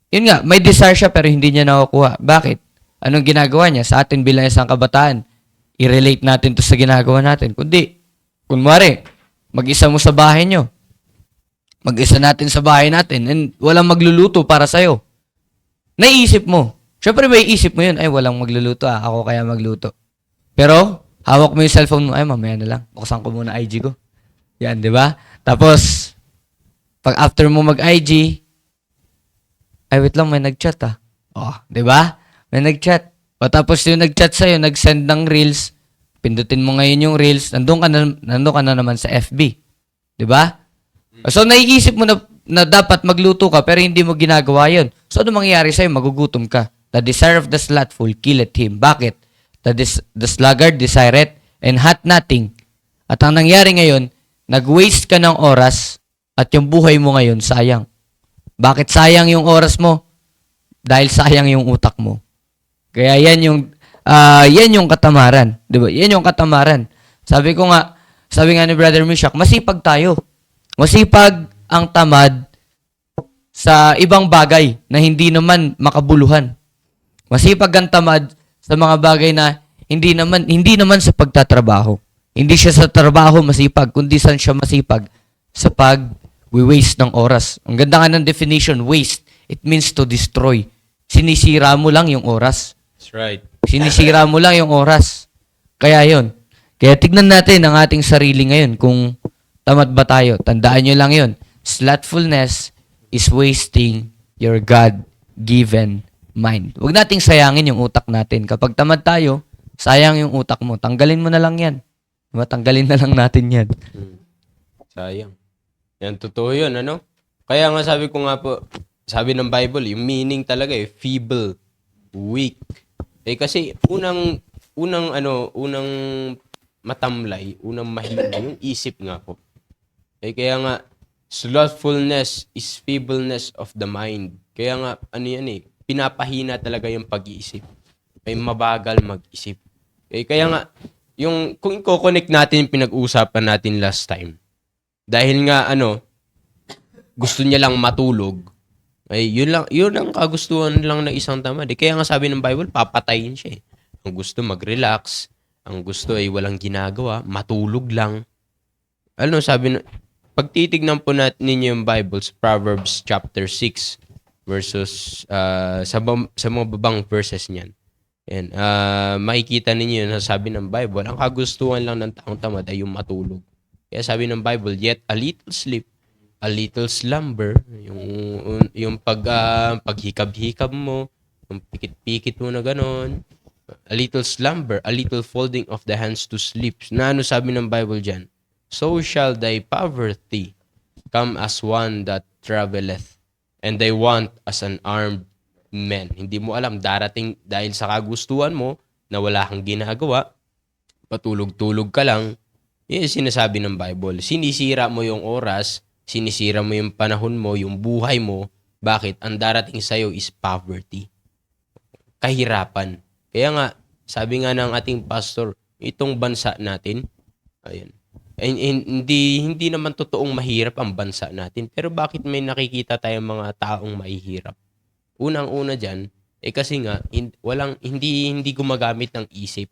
yun nga, may desire siya pero hindi niya nakukuha. Bakit? Anong ginagawa niya sa atin bilang isang kabataan? I-relate natin to sa ginagawa natin. Kunwari, mag-isa mo sa bahay nyo. Mag-isa natin sa bahay natin and walang magluluto para sa'yo. Naiisip mo. Siyempre may isip mo yun, ay walang magluluto ako kaya magluto. Pero, hawak mo yung cellphone mo, ay mamaya na lang, buksan ko muna IG ko. Yan, di ba? Tapos, Pag after mo mag-IG, ay wait lang, may nag-chat ah. Oh, di ba? May nag-chat. O tapos yung nag-chat sa'yo, nag-send ng reels, pindutin mo ngayon yung reels, nandun ka na naman sa FB. Di ba? So, naiisip mo na dapat magluto ka, pero hindi mo ginagawa yun. So, ano mangyayari sa'yo? Magugutom ka. The desire of the slothful killeth him. Bakit? The sluggard desireth and hath nothing. At ang nangyari ngayon, nag-waste ka ng oras at yung buhay mo ngayon, sayang. Bakit sayang yung oras mo? Dahil sayang yung utak mo. Kaya yan yung katamaran. Di ba? Yan yung katamaran. Sabi nga ni Brother Mishak, masipag tayo. Masipag ang tamad sa ibang bagay na hindi naman makabuluhan. Masipag ang tamad sa mga bagay na hindi naman sa pagtatrabaho. Hindi siya sa trabaho masipag, kundi saan siya masipag? Sa pag-waste ng oras. Ang ganda nga ng definition, waste. It means to destroy. Sinisira mo lang yung oras. That's right. Sinisira mo lang yung oras. Kaya yon. Kaya tignan natin ang ating sarili ngayon kung tamad ba tayo. Tandaan nyo lang yon. Slothfulness is wasting your God-given mind. Huwag nating sayangin yung utak natin. Kapag tamad tayo, sayang yung utak mo. Tanggalin mo na lang yan. Tanggalin na lang natin yan. Sayang. Yan, totoo yun, ano? Kaya nga sabi ko nga po, sabi ng Bible, yung meaning talaga feeble, weak. Kasi unang matamlay, unang mahina, yung isip nga po. Kaya nga, slothfulness is feebleness of the mind. Kaya nga, pinapahina talaga yung pag-iisip. Ay mabagal mag-isip. Kaya nga, kung i-connect natin yung pinag-uusapan natin last time, dahil nga, gusto niya lang matulog, ay yun ang kagustuhan lang ng isang tamad. Kaya nga sabi ng Bible, papatayin siya. Ang gusto mag-relax, ang gusto ay walang ginagawa, matulog lang. Pag titignan po natin ninyo yung Bible, sa Proverbs chapter 6 versus sa mga babang verses niyan. And makikita ninyo na sabi ng Bible, ang kagustuhan lang ng taong tamad ay yung matulog. Kaya sabi ng Bible, yet a little sleep, a little slumber, yung paghikab-hikab mo, yung pikit-pikit mo na ganon, a little slumber, a little folding of the hands to sleep. Na sabi ng Bible dyan? So shall thy poverty come as one that traveleth, and thy want as an armed man. Hindi mo alam, darating dahil sa kagustuhan mo na wala kang ginagawa, patulog-tulog ka lang. Yan yung sinasabi ng Bible. Sinisira mo yung oras, sinisira mo yung panahon mo, yung buhay mo. Bakit? Ang darating sa'yo is poverty. Kahirapan. Kaya nga, sabi nga ng ating pastor, itong bansa natin, ayan, hindi naman totoong mahirap ang bansa natin. Pero bakit may nakikita tayong mga taong mahihirap? Unang-una dyan, kasi nga, hindi gumagamit ng isip.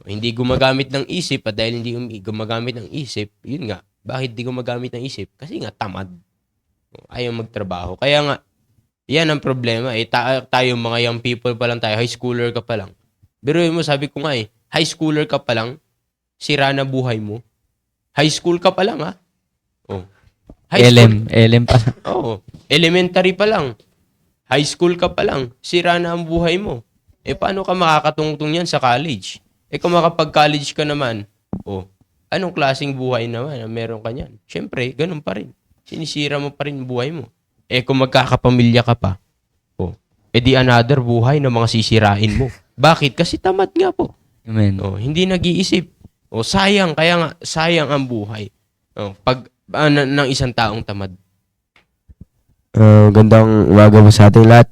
Hindi gumagamit ng isip, at dahil hindi gumagamit ng isip, yun nga, bakit hindi gumagamit ng isip? Kasi nga, tamad. Ayaw magtrabaho. Kaya nga, yan ang problema. Tayo mga young people pa lang tayo, high schooler ka pa lang. Pero mo, sabi ko nga high schooler ka pa lang, sira na buhay mo. High school ka pa lang, ha? Oh. LM pa. Oo. Elementary pa lang. High school ka pa lang, sira na ang buhay mo. Paano ka makakatungtong yan sa college? Kung makapag-college ka naman, anong klaseng buhay naman na meron ka niyan? Siyempre, ganun pa rin. Sinisira mo pa rin ang buhay mo. Kung magkakapamilya ka pa, di another buhay na mga sisirain mo. Bakit? Kasi tamad nga po. Amen. Hindi nag-iisip. Sayang. Kaya nga, sayang ang buhay. Pag ng isang taong tamad. Gandang umaga po sa ating lahat.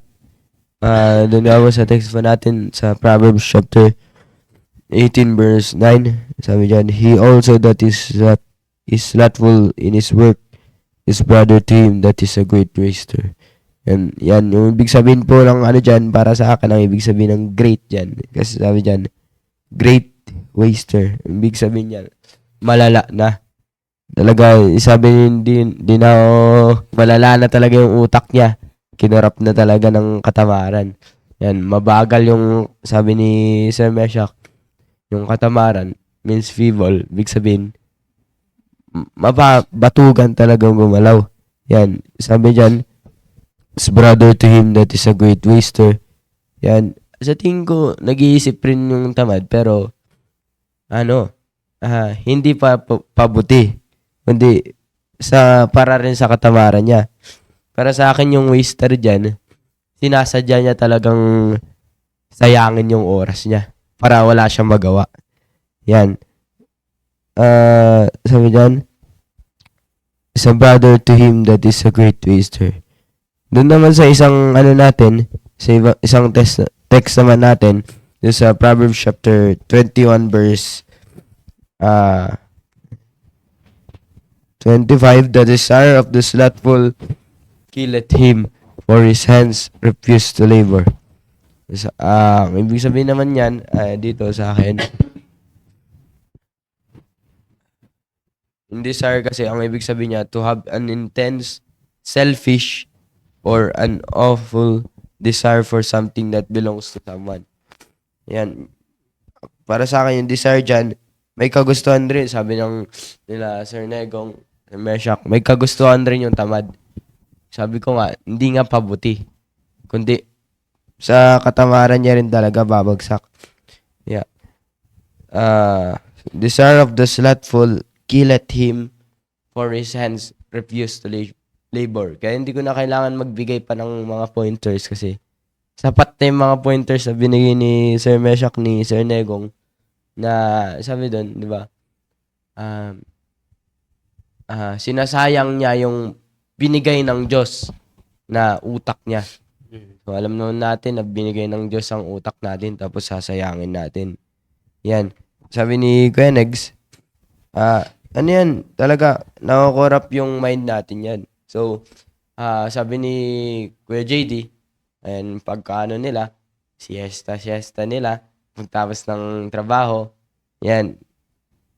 Doon nga po sa text pa natin sa Proverbs chapter 18 verse 9. Sabi dyan, he also that is slothful in his work is brother to him that is a great waster. Yan, yung ibig sabihin po ng dyan, para sa akin, ang ibig sabihin ng great dyan. Kasi sabi dyan, great waster. Ibig sabihin niya, malala na. Talaga, sabi hindi na malala na talaga yung utak niya. Kinurap na talaga ng katamaran. Yan, mabagal yung, sabi ni Sir Meshach, yung katamaran means feeble. Ibig sabihin, batugan talagang gumalaw. Yan, sabi dyan, his brother to him that is a great waster. Yan, sa tingin ko, nag-iisip rin yung tamad, pero, hindi pabuti, kundi, para rin sa katamaran niya. Para sa akin yung waster dyan, sinasadya niya talagang sayangin yung oras niya para wala siyang magawa. Yan. Sabi dyan, is a brother to him that is a great waster. Doon naman sa isang natin, sa isang text naman natin, doon sa Proverbs chapter 21 verse 25, the desire of the slothful killeth him, for his hands refuse to labor. Ibig sabihin naman yan, dito sa akin, yung desire kasi, ang ibig sabihin niya, to have an intense, selfish, or an awful desire for something that belongs to someone. Yan. Para sa akin, yung desire dyan, may kagustuhan rin. Sabi nila Sir Negong, Sir Meshach, may kagustuhan rin yung tamad. Sabi ko nga, hindi nga pabuti. Kundi, sa katamaran niya rin talaga babagsak. Yeah. Desire of the slothful killeth him, for his hands refuse to labor. Kaya hindi ko na kailangan magbigay pa ng mga pointers kasi sapat na yung mga pointers na binigay ni Sir Meshach ni Sir Negong na sabi doon, di ba? Sinasayang niya yung binigay ng Diyos na utak niya. So, alam naman natin na binigay ng Diyos ang utak natin tapos sasayangin natin. Yan. Sabi ni Kuya Negs, yan, talaga, nakokorrupt yung mind natin yan. So, sabi ni Kuya JD, and pagkaano nila, siesta nila, pagtapos ng trabaho, yan.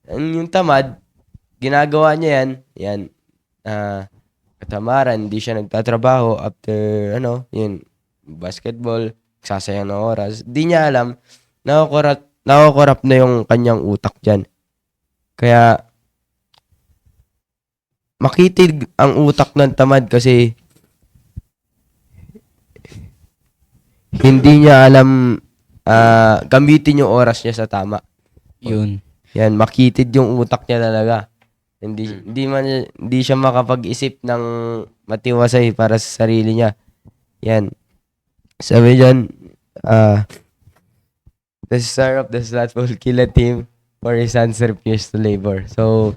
Yung tamad, ginagawa niya yan, katamaran, hindi siya nagtatrabaho after, yun, basketball, sasayang ng oras. Di niya alam, nakokorrupt na yung kanyang utak dyan. Kaya, makitid ang utak ng tamad kasi hindi niya alam gamitin yung oras niya sa tama. Yun. Yan, makitid yung utak niya talaga. Hindi siya makapag-isip ng matiwasay para sa sarili niya. Yan. Sabi diyan, the desire of the slothful killeth him, for his hands refuse to labor. So,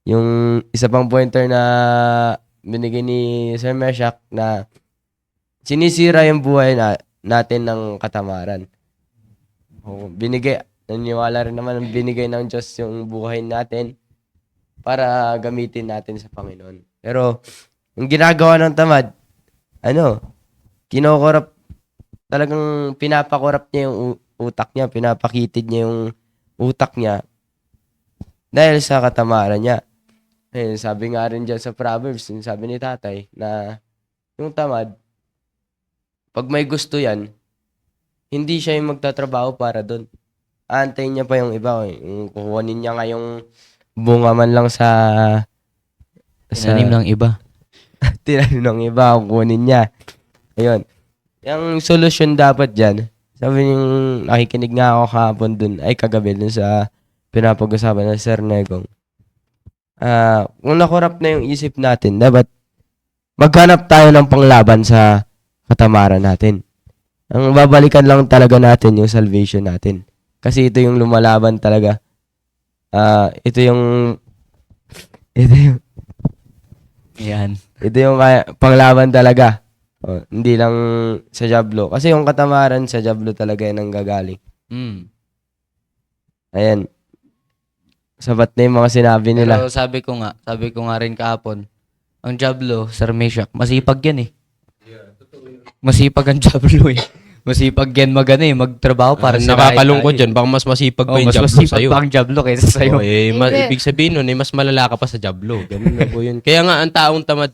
yung isa pang pointer na binigay ni Sir Meshach na sinisira yung buhay natin ng katamaran. Naniwala rin naman ang binigay ng Diyos yung buhay natin para gamitin natin sa Panginoon. Pero, yung ginagawa ng tamad, kinokorrupt, talagang pinapakorrupt niya yung utak niya, pinapakitid niya yung utak niya dahil sa katamaran niya. Sabi nga rin dyan sa Proverbs, sabi ni tatay, na yung tamad, pag may gusto yan, hindi siya yung magtatrabaho para doon. Aantayin niya pa yung iba. Yung kukunin niya nga yung bunga man lang sa Tinanim ng iba. tinanim ng iba, kukunin niya. Ayun. Yung solusyon dapat dyan, sabi yung nakikinig nga ako kahapon dun, ay kagabi dun sa pinapag-usapan ng Sir Negong. Kung nakorap na yung isip natin, dapat maghanap tayo ng panglaban sa katamaran natin. Ang babalikan lang talaga natin yung salvation natin. Kasi ito yung lumalaban talaga. Ito yung Yan. ito yung panglaban talaga. Hindi lang sa Diablo. Kasi yung katamaran sa Diablo talaga yan ang gagaling. Ayan. Sabat na yung mga sinabi nila. Pero sabi ko nga rin kahapon, ang Diablo, Sir Meshach, masipag yan eh. Masipag ang Diablo eh. Masipag yan magtrabaho para sa Nakakalungkot dyan. Baka mas masipag pa yung mas Diablo masipag sa'yo. pa ang Diablo kaysa sa'yo. Ibig sabihin nun, mas malala ka pa sa Diablo. Ganun na po yun. Kaya nga, ang taong tamad,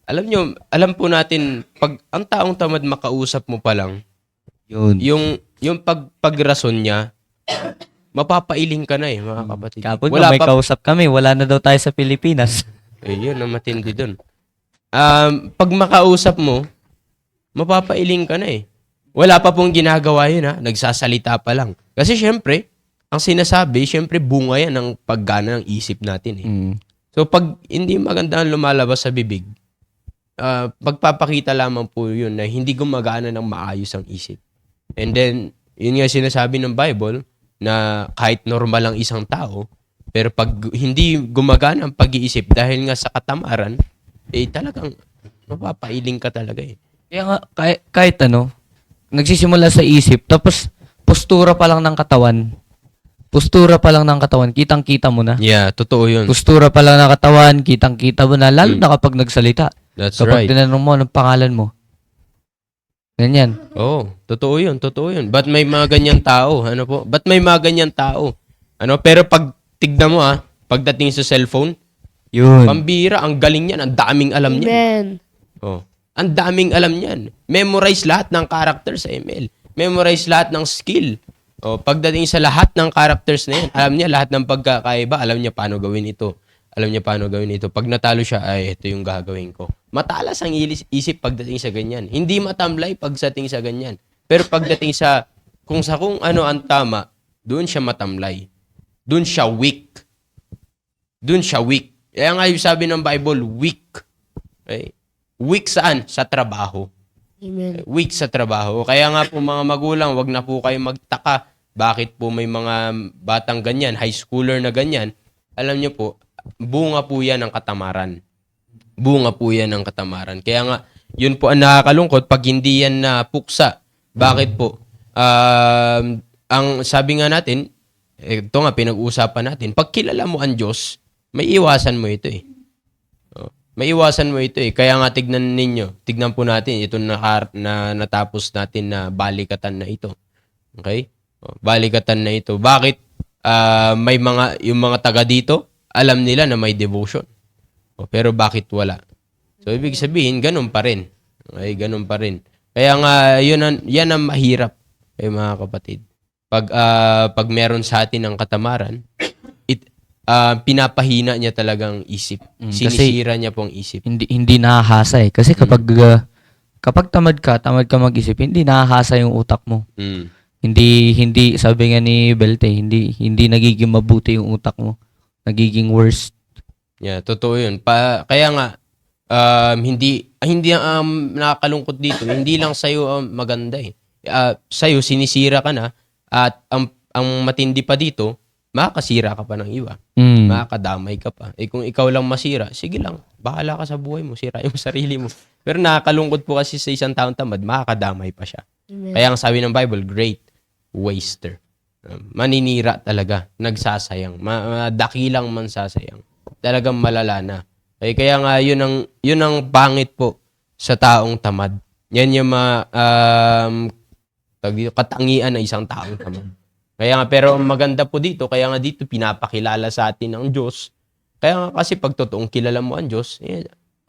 alam po natin, pag ang taong tamad makausap mo pa lang, Yun. yung pagrason niya, mapapailing ka na mga kapatid. Kapag may kausap kami, wala na daw tayo sa Pilipinas. Yun ang matindi dun. pag makausap mo, mapapailing ka na eh. Wala pa pong ginagawa yun ha, nagsasalita pa lang. Kasi syempre, ang sinasabi, syempre bunga yan ng paggana ng isip natin eh. So pag hindi maganda ang lumalabas sa bibig, pagpapakita lamang po yun na hindi gumagana ng maayos ang isip. And then, yun nga sinasabi ng Bible, na kahit normal lang isang tao, pero pag hindi gumagana ang pag-iisip dahil nga sa katamaran, eh talagang mapapailing ka talaga eh. Kaya nga, kahit ano, nagsisimula sa isip, tapos postura pa lang ng katawan. Postura pa lang ng katawan, kitang-kita mo na. Yeah, totoo yun. Postura pa lang ng katawan, kitang-kita mo na, lalo na kapag nagsalita. That's Kapag right. tinanong mo, anong pangalan mo? Ganyan. Oo, totoo yun, totoo yun. Ba't may mga ganyan tao? Ano po? Ba't may mga ganyan tao? Ano, pero pag tignan mo pagdating sa cellphone, Yun. pambira, ang galing niyan, ang daming alam niyan. Amen. Oh. Ang daming alam niyan. Memorize lahat ng character sa ML. Memorize lahat ng skill. Oh, pagdating sa lahat ng characters na yan, alam niya lahat ng pagkakaiba, alam niya paano gawin ito. Alam niya paano gawin ito. Pag natalo siya, ay, ito yung gagawin ko. Matalas ang isip pagdating sa ganyan. Hindi matamlay pagdating sa ganyan. Pero pagdating sa kung ano ang tama, doon siya matamlay. Doon siya weak. Doon siya weak. Kaya nga yung sabi ng Bible, weak. Okay? Weak saan? Sa trabaho. Amen. Weak sa trabaho. Kaya nga po mga magulang, wag na po kayo magtaka. Bakit po may mga batang ganyan, high schooler na ganyan? Alam niyo po, bunga po yan ng katamaran. Bunga po yan ng katamaran. Kaya nga, yun po ang nakakalungkot pag hindi yan napuksa. Bakit po? Ang sabi nga natin, ito nga pinag-uusapan natin, pag kilala mo ang Diyos, may iwasan mo ito eh. May iwasan mo ito eh. Kaya nga tignan po natin, ito na natapos natin na balikatan na ito. Okay? Balikatan na ito. Bakit may yung mga taga dito, alam nila na may devotion. Pero bakit wala? So, ibig sabihin, ganun pa rin. Okay, ganun pa rin. Kaya nga, yan ang mahirap, mga kapatid. Pag meron sa atin ng katamaran, pinapahina niya talagang isip. Sinisira niya pong isip. Hindi nahahasa eh. Kasi kapag tamad ka mag-isip, hindi nahahasa yung utak mo. Mm. Hindi sabi nga ni Belte, hindi nagiging mabuti yung utak mo. Nagiging worse. Yeah, totoo 'yun. Kaya nga hindi nakakalungkot dito. Hindi lang sa iyo maganda eh. Sa iyo sinisira ka na at ang matindi pa dito, makakasira ka pa ng iba. Makakadamay ka pa. Eh kung ikaw lang masira, sige lang. Bahala ka sa buhay mo, sirain mo sarili mo. Pero nakakalungkot po kasi sa isang taong tamad, makakadamay pa siya. Amen. Kaya ang sabi ng Bible, great waster. Maninira talaga, nagsasayang, dakilang mansasayang. Talagang malala na. Kaya nga yun ang pangit po sa taong tamad. Yan yung katangian ng isang taong tamad. Kaya nga, pero ang maganda po dito, kaya nga dito pinapakilala sa atin ng Diyos. Kaya nga kasi pag totoong kilala mo ang Diyos,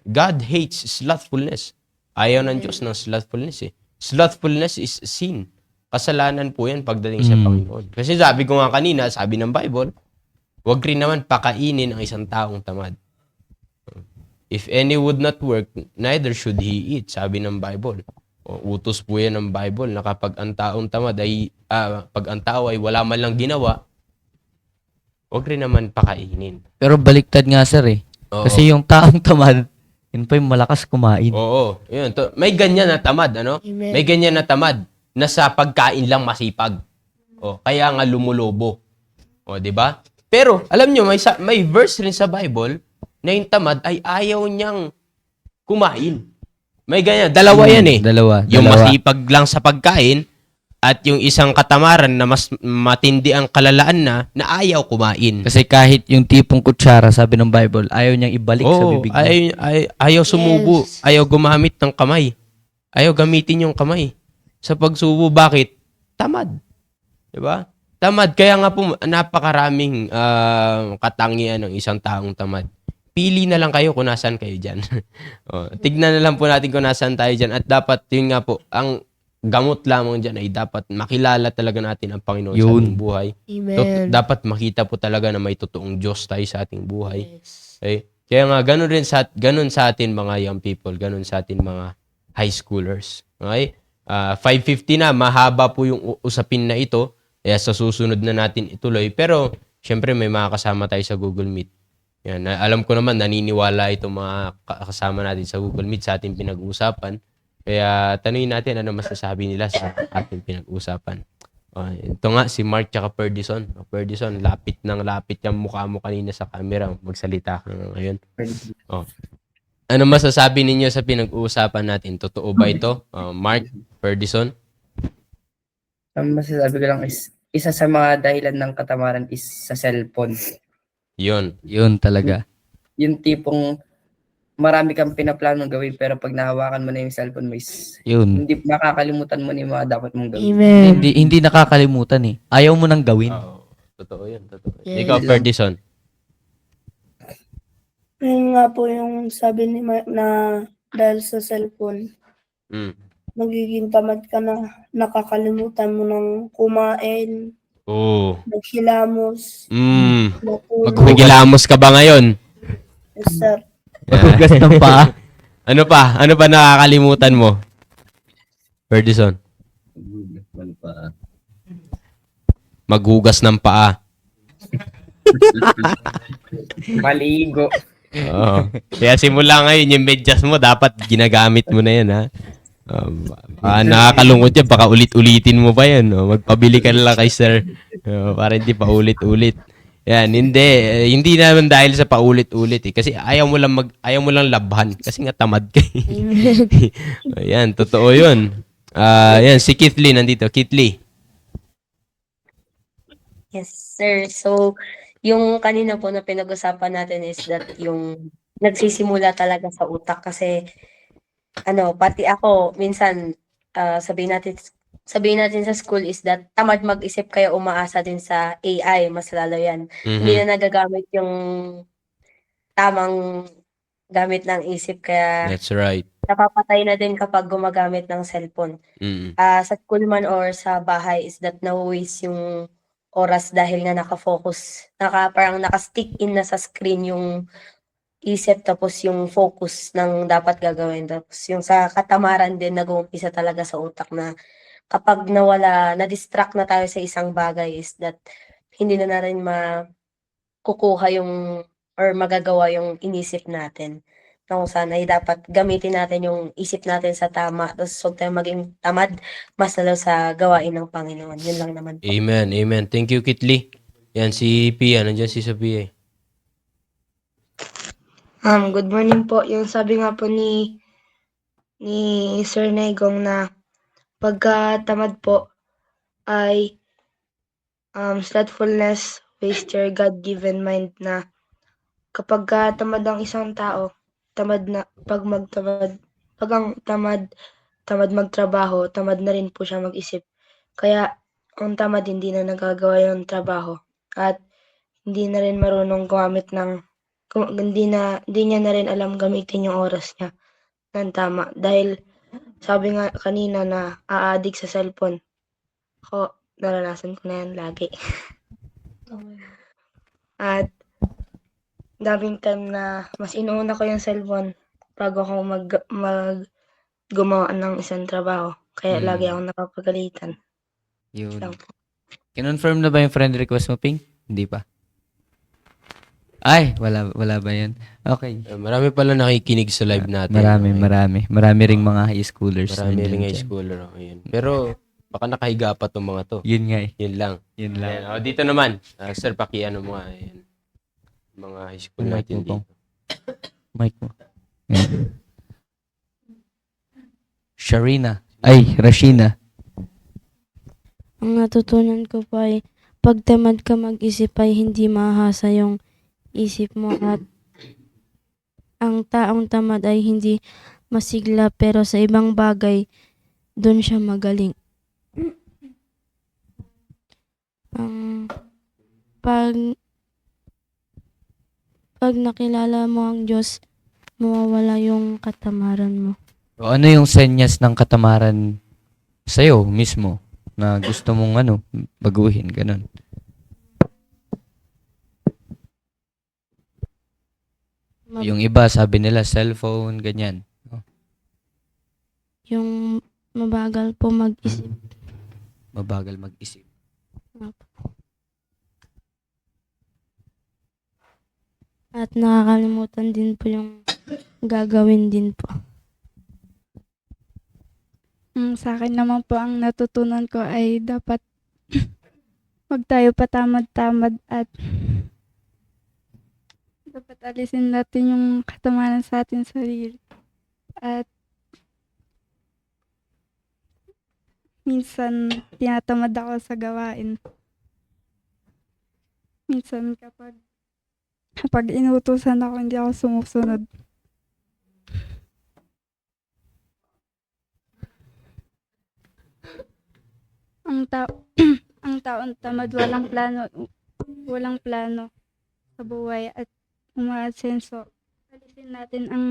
God hates slothfulness. Ayaw ng Diyos ng slothfulness eh. Slothfulness is sin. Kasalanan po yan pagdating sa Panginoon. Kasi sabi ko nga kanina, sabi ng Bible, huwag rin naman pakainin ang isang taong tamad. If any would not work, neither should he eat, sabi ng Bible. Utos po yan ng Bible na kapag ang taong tamad pag ang tao ay wala man lang ginawa, huwag rin naman pakainin. Pero baliktad nga sir eh. Oo. Kasi yung taong tamad, yun pa yung malakas kumain. Oo. Yun. May ganyan na tamad, ano? Amen. May ganyan na tamad na sa pagkain lang masipag. Kaya nga lumulobo. 'Di ba? Pero alam nyo, may verse rin sa Bible na yung tamad ay ayaw niyang kumain. May ganyan. Dalawa yan eh. Dalawa. Yung masipag lang sa pagkain at yung isang katamaran na mas matindi ang kalalaan na ayaw kumain. Kasi kahit yung tipong kutsara, sabi ng Bible, ayaw niyang ibalik sa bibig mo. Ayaw sumubo. Yes. Ayaw gumamit ng kamay. Ayaw gamitin yung kamay. Sa pagsubo, bakit? Tamad. Diba? Tamad. Kaya nga po, napakaraming katangian ng isang taong tamad. Pili na lang kayo kung nasan kayo dyan. Tignan na lang po natin kung nasan tayo dyan. At dapat, yun nga po, ang gamot lamang dyan ay dapat makilala talaga natin ang Panginoon sa ating buhay. Amen. Dapat makita po talaga na may totoong Diyos tayo sa ating buhay. Yes. Okay? Kaya nga, ganun sa atin mga young people, ganun sa atin mga high schoolers. Okay? 5:50 na, mahaba po yung usapin na ito. Kaya sa susunod na natin ituloy. Pero, syempre may mga kasama tayo sa Google Meet. Yan, alam ko naman, naniniwala itong mga kasama natin sa Google Meet sa ating pinag-uusapan. Kaya tanungin natin ano masasabi nila sa ating pinag-uusapan. Ito nga, si Mark tsaka Perdison. Perdison, lapit yung mukha mo kanina sa camera. Magsalita ka nga ngayon. Oh. Ano masasabi ninyo sa pinag-uusapan natin? Totoo ba ito? Mark, Perdison? Ang masasabi ko lang is, isa sa mga dahilan ng katamaran is sa cellphone. Yun. Yun talaga. Yung tipong marami kang pinaplanong gawin pero pag nahawakan mo na yung cellphone mo is Yun. hindi makakalimutan mo na yung mga dapat mong gawin. Amen. Hindi nakakalimutan eh. Ayaw mo nang gawin. Totoo yun. Totoo. Yes. Ikaw, Perdison. Yun nga po yung sabi ni Mark na dahil sa cellphone, Mm. magiging tamad ka na, nakakalimutan mo ng kumain, Oo. maghilamos, matulog. Magpagilamos ka ba ngayon? Yes, sir. Maghugas ng paa. Ano pa? Ano pa nakakalimutan mo? Perdison. Maghugas ng paa. Maligo. Oo. Kaya simula ngayon, yung medyas mo, dapat ginagamit mo na yan, ha? Nakakalungkot yan, baka ulit-ulitin mo pa yan. Magpabili ka na lang kay sir. Para hindi pa ulit-ulit. Yan, hindi naman dahil sa paulit-ulit eh. Kasi ayaw mo lang labhan. Kasi nga tamad ka. Ayan, totoo yun. Yan, si Keith Lee nandito. Keith Lee. Yes, sir. So, yung kanina po na pinag-usapan natin is that yung nagsisimula talaga sa utak kasi pati ako minsan sabihin natin sa school is that tamad mag-isip kaya umaasa din sa AI, mas lalo yan. Hindi na nagagamit yung tamang gamit ng isip kaya That's right. napapatay na din kapag gumagamit ng cellphone. Sa school man or sa bahay is that na-waste yung oras dahil nga nakafocus. Parang naka-stick in na sa screen yung isip tapos yung focus ng dapat gagawin. Tapos yung sa katamaran din nag-uumpisa talaga sa utak na kapag na-distract na tayo sa isang bagay is that hindi na rin makukuha yung or magagawa yung inisip natin. Na kung sana ay dapat gamitin natin yung isip natin sa tama. Tapos huwag tayong maging tamad, mas lalo sa gawain ng Panginoon. Yun lang naman po. Amen, amen. Thank you, Keith Lee. Yan, si Pia. Nandiyan si Sophia. Good morning po. Yung sabi nga po ni Sir Negong na pagkatamad po ay slothfulness, waste your God-given mind na kapag tamad ang isang tao, tamad magtrabaho, tamad na rin po siya mag-isip. Kaya ang tamad hindi na nagagawa yung trabaho at hindi na rin marunong hindi niya na rin alam gamitin yung oras niya ng tama. Dahil sabi nga kanina na a-addict sa cellphone. Ako, naranasan ko na yan lagi. At daming time na mas inuuna ko yung cellphone bago ako gumawa ng isang trabaho. Kaya lagi akong napapagalitan. Yun. Lang po. Kinonfirm na ba yung friend request mo, Ping? Hindi pa. Ay, wala ba yan? Okay. Marami pala nakikinig sa live natin. Marami ring mga high schoolers. Marami nandyan ring high dyan. schooler. Ayun. Pero baka nakahiga pa tong mga to. Yun nga eh. Yun lang. Yun lang. Ayan. Dito naman. Sir, pakiano mo nga. Ayan. Mga high school Mic natin mo, dito. Mic mo. Yan. Sharina. Ay, Rashina. Ang natutunan ko po ay pag tamad ka mag-isip ay hindi mahasa yung isip mo at ang taong tamad ay hindi masigla pero sa ibang bagay doon siya magaling. Pag nakilala mo ang Diyos, mawawala yung katamaran mo. O ano yung senyas ng katamaran sa'yo mismo na gusto mong baguhin, ganun? Yung iba, sabi nila, cellphone, ganyan. Yung mabagal po mag-isip. Mabagal mag-isip. At nakakalimutan din po yung gagawin din po. Sa akin naman po ang natutunan ko ay dapat wag tayo patamad-tamad at dapat alisin natin yung katamaran sa ating sarili. At minsan tinatamad ako sa gawain. Minsan kapag inutusan ako, hindi ako sumusunod. Ang taon tamad, walang plano sa buhay at umaasenso. Alisin natin ang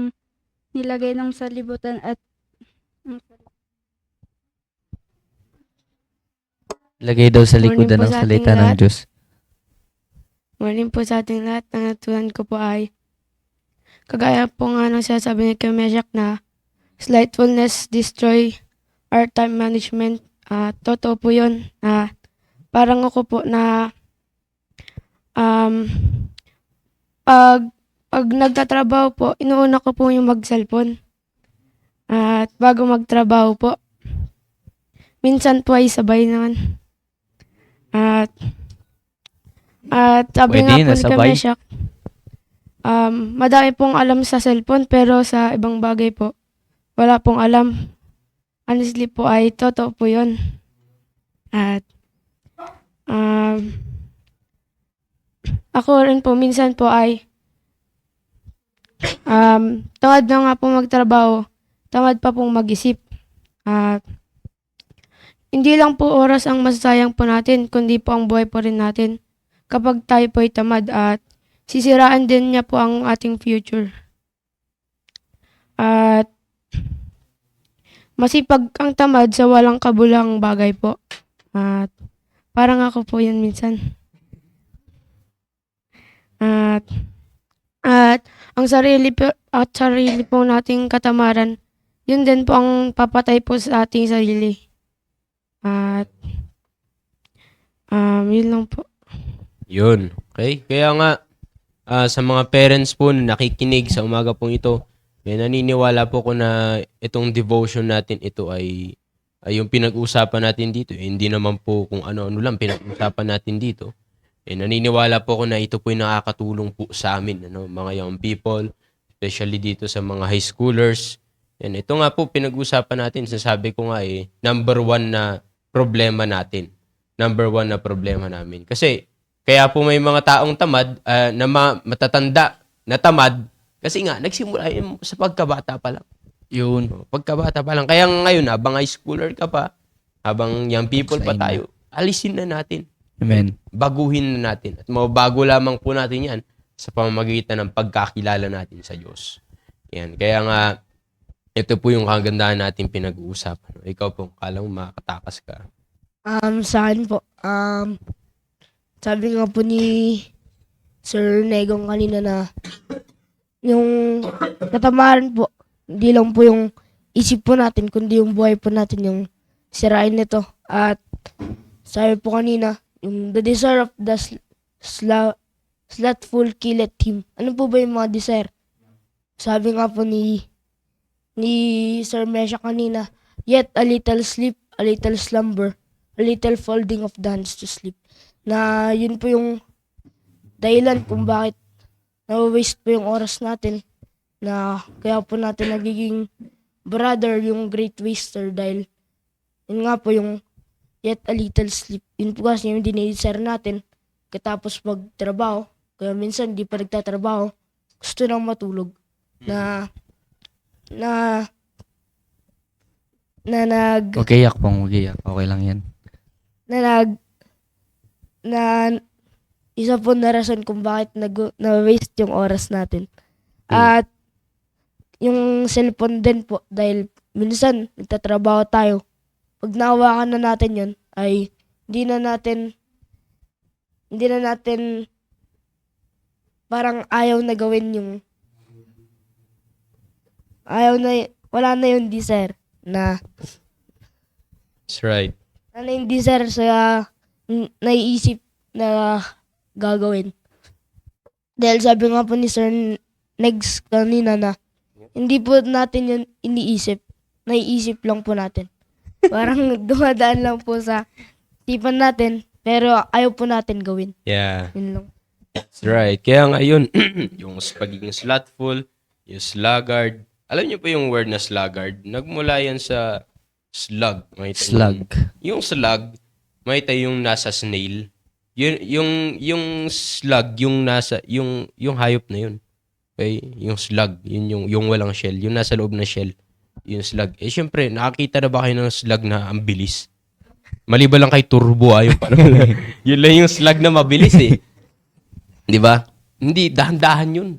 nilagay ng salibutan at Lagay daw sa Morning likodan po ng sa salita ating ng lahat. Diyos. Morning po sa ating lahat. Ang natutunan ko po ay kagaya po nga ng sinasabi ni Kuya Meshach na slightfulness destroy our time management. Totoo po yun. Parang ako po na pag nagtatrabaho po, inuuna ko po yung mag-cellphone. At bago magtrabaho po, minsan po ay sabay naman. At sabi Pwede nga na po ni sabay. Kameshak, madami pong alam sa cellphone pero sa ibang bagay po, wala pong alam. Honestly po ay totoo po yun. At ako rin po minsan po ay tamad na nga po magtrabaho, tamad pa pong mag-isip. At hindi lang po oras ang masasayang po natin, kundi po ang buhay po rin natin kapag tayo po ay tamad at sisiraan din niya po ang ating future. At masipag ang tamad sa walang kabulang bagay po. At parang ako po yun minsan. At ang sarili po nating katamaran, yun din po ang papatay po sa ating sarili. At yun lang po. Yun. Okay? Kaya nga, sa mga parents po na nakikinig sa umaga pong ito, naniniwala po ko na itong devotion natin ito ay yung pinag-usapan natin dito. Hindi naman po kung ano-ano lang pinag-usapan natin dito. Naniniwala po ko na ito po yung nakakatulong po sa amin, mga young people, especially dito sa mga high schoolers. Ito nga po pinag-usapan natin. Sasabi ko nga number one na problema natin. Number one na problema namin. Kasi kaya po may mga taong tamad na matatanda na tamad kasi nga nagsimula yun sa pagkabata pa lang. Yun. Pagkabata pa lang. Kaya ngayon, habang high schooler ka pa, habang young people pa Sign na. tayo, alisin na natin. Amen. Baguhin na natin. At mabago lamang po natin yan sa pamamagitan ng pagkakilala natin sa Diyos. Yan. Kaya nga, ito po yung kagandahan natin pinag-uusapan. Ikaw po, kala mo makakatakas ka. Sa akin po, sabi nga po ni Sir Negong kanina na yung katamaran po, hindi lang po yung isip po natin, kundi yung buhay po natin yung sirain nito. At sabi po kanina, yung the desire of the slothful killeth him. Ano po ba yung mga desire? Sabi nga po ni Sir Mesha kanina, yet a little sleep, a little slumber, a little folding of the hands to sleep. Na yun po yung dahilan kung bakit na-waste po yung oras natin, na kaya po natin nagiging brother yung great waster dahil yun nga po yung yet a little sleep. Yun po kasi yung dinidesire natin katapos magtrabaho. Kaya minsan di pa nagtatrabaho, gusto nang matulog na Okay, yak pong magiyak. Okay lang yan. na isa po na rason kung bakit na-waste yung oras natin. At yung cellphone din po, dahil minsan nagtatrabaho tayo. Pag nahawakan na natin yun, ay hindi na natin parang ayaw na gawin yung wala na yung desire na That's right. yung desire sa naiisip na gagawin. Dahil sabi nga po ni Sir Negs kanina na hindi po natin yun iniisip. Naiisip lang po natin. Parang dumadaan lang po sa isipan natin, pero ayaw po natin gawin. Yeah. Yun lang. That's right. Kaya ngayon, yung pagiging slothful, yung sluggard. Alam niyo po yung word na sluggard? Nagmula yan sa slug. Slug. Yung slug, may yung nasa snail. Yung slug, yung nasa, yung hayop na yun. Okay? Yung slug, yung walang shell. Yung nasa loob na shell. Yung slug. Eh, syempre, nakakita na ba kayo ng slug na ang bilis? Maliban lang kay Turbo, yung yun lang yung slug na mabilis eh. Di ba? Hindi, dahan-dahan yun.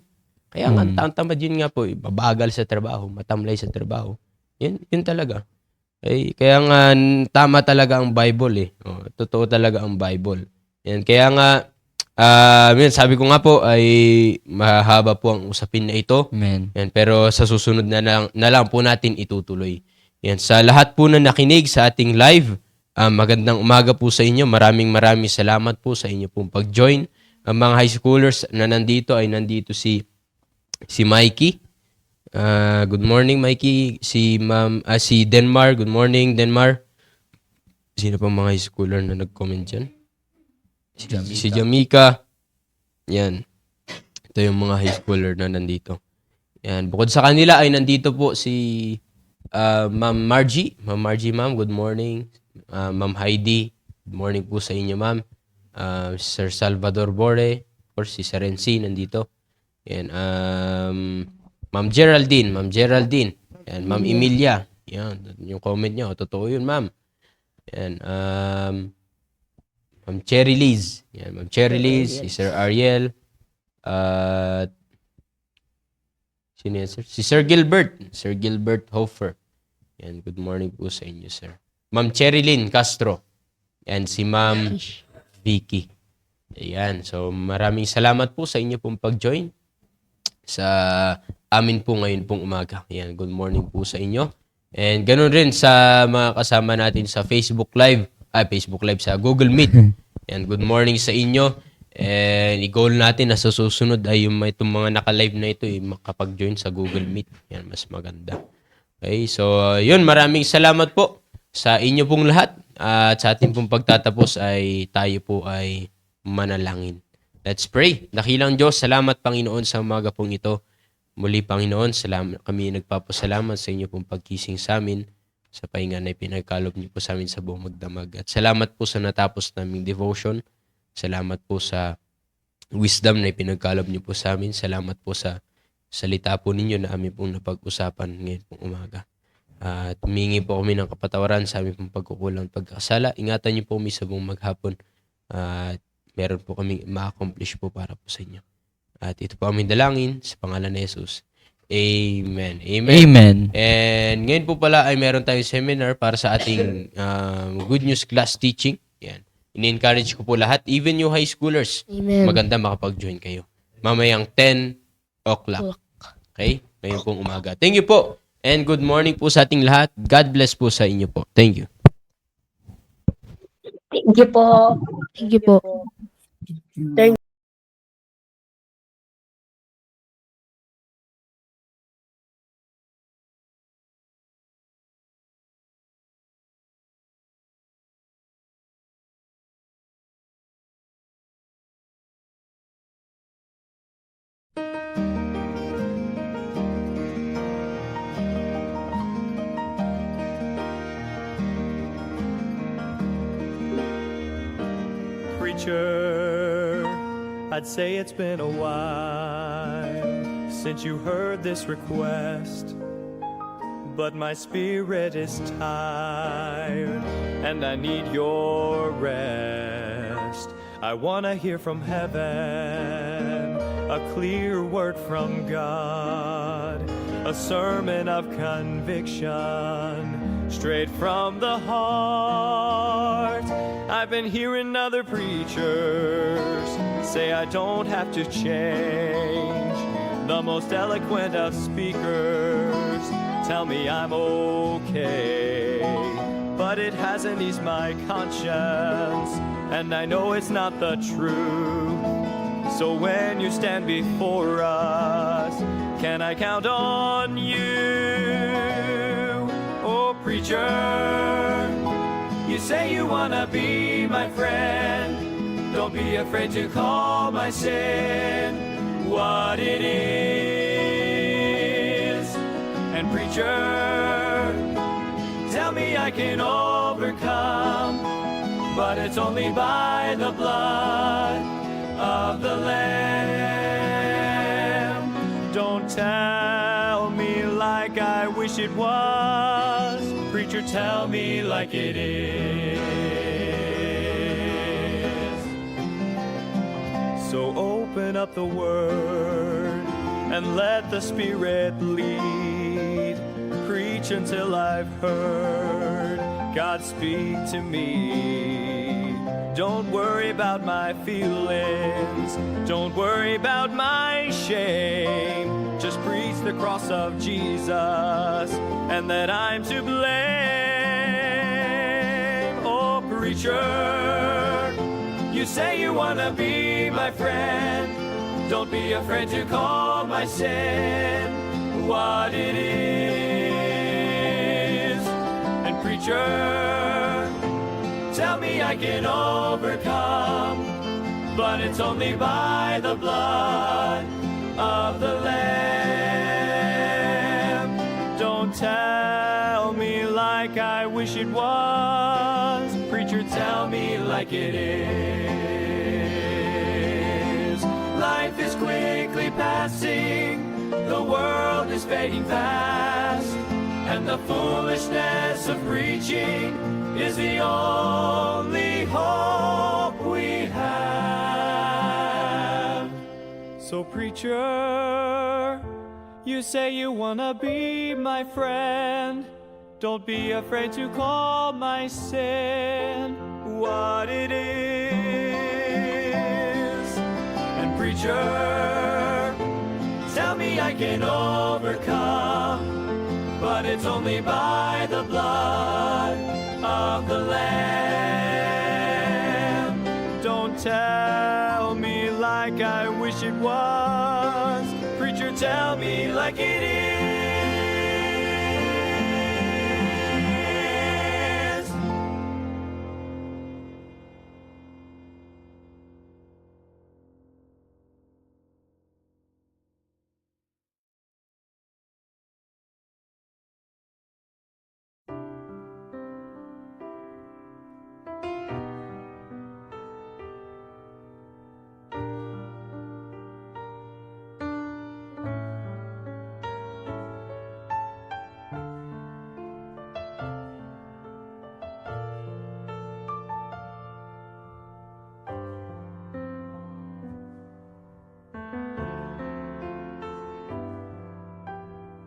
Kaya ang tamad yun nga po, babagal sa trabaho, matamlay sa trabaho. Yun talaga. Kaya nga, tama talaga ang Bible eh. Totoo talaga ang Bible. Yan, kaya nga, sabi ko nga po ay mahaba po ang usapin na ito. Amen. Yan, pero sa susunod na lang po natin itutuloy. Yan, sa lahat po na nakinig sa ating live, magandang umaga po sa inyo. Maraming salamat po sa inyo pong pag-join. Ang mga high schoolers na nandito ay nandito si Mikey. Good morning, Mikey. Si Denmar. Good morning, Denmar. Sino pa mga high schooler na nag-comment dyan? Si Jamaica. Yan. Ito yung mga high schooler na nandito. Yan. Bukod sa kanila ay nandito po si Ma'am Margie. Ma'am Margie, ma'am. Good morning. Ma'am Heidi. Good morning po sa inyo, ma'am. Sir Salvador Bore. Of course, si Serency nandito. Yan. Ma'am Geraldine. Ma'am Geraldine. Yan. Ma'am Emilia. Yan. Yung comment nyo. Totoo yun, ma'am. Yan. Ma'am Cherry Liz. Yan. Ma'am Cherry Liz. Si Sir Ariel. Sino yan, sir? Si Sir Gilbert. Sir Gilbert Hofer. Yan. Good morning po sa inyo, sir. Ma'am Cherilyn Castro. Yan. Si Ma'am Vicky. Ayan. So, maraming salamat po sa inyo pong pag-join sa amin po ngayon pong umaga. Ayan. Good morning po sa inyo. And ganun rin sa mga kasama natin sa Facebook Live. Facebook Live sa Google Meet. Ayan. Good morning sa inyo. And i-goal natin na sa susunod ay yung itong mga naka-live na ito makapag-join sa Google Meet. Yan, mas maganda. Okay, so yun, maraming salamat po sa inyo pong lahat. At sa ating pong pagtatapos ay tayo po ay manalangin. Let's pray. Dakilang Diyos, salamat Panginoon sa umaga pong ito. Muli Panginoon, kami nagpapasalamat sa inyo pong pagkising sa amin sa pahinga na ipinagkaloob niyo po sa amin sa buong magdamag. At salamat po sa natapos naming devotion. Salamat po sa wisdom na ipinagkaloob niyo po sa amin. Salamat po sa salita po ninyo na amin pong napag-usapan ngayon pong umaga. At humingi po kami ng kapatawaran sa aming pong pagkukulang pagkakasala. Ingatan niyo po kami sa buong maghapon. At meron po kami ma-accomplish po para po sa inyo. At ito po aming dalangin sa pangalan ni Jesus. Amen. Amen. Amen. And ngayon po pala ay meron tayong seminar para sa ating Good News Class Teaching. Yan. Ini-encourage ko po lahat, even you high schoolers, Amen. maganda makapag-join kayo. Mamayang 10 o'clock. Okay? Ngayon pong umaga. Thank you po. And good morning po sa ating lahat. God bless po sa inyo po. Thank you. Thank you po. Thank you po. Thank Preacher, I'd say it's been a while since you heard this request, but my spirit is tired and I need your rest. I want to hear from heaven, a clear word from God, a sermon of conviction straight from the heart. I've been hearing other preachers say I don't have to change, the most eloquent of speakers tell me I'm okay. But it hasn't eased my conscience, and I know it's not the truth. So when you stand before us, can I count on you? Oh, preacher, you say you wanna be my friend. Don't be afraid to call my sin what it is. And preacher, tell me I can overcome, but it's only by the blood of the Lamb. Don't tell me like I wish it was. Preacher, tell me like it is. So open up the Word and let the Spirit lead. Preach until I've heard God speak to me. Don't worry about my feelings, don't worry about my shame. Just preach the cross of Jesus and that I'm to blame. Oh, preacher, you say you wanna be my friend. Don't be afraid to call my sin what it is. And preacher, tell me I can overcome, but it's only by the blood of the Lamb. Don't tell me like I wish it was. Preacher, tell me like it is. Life is quickly passing, the world is fading fast, and the foolishness of preaching is the only hope we have. So preacher, you say you wanna be my friend. Don't be afraid to call my sin what it is. And preacher, tell me I can overcome, but it's only by the blood of the Lamb. Don't tell me like I wish it was. Preacher, tell me like it is.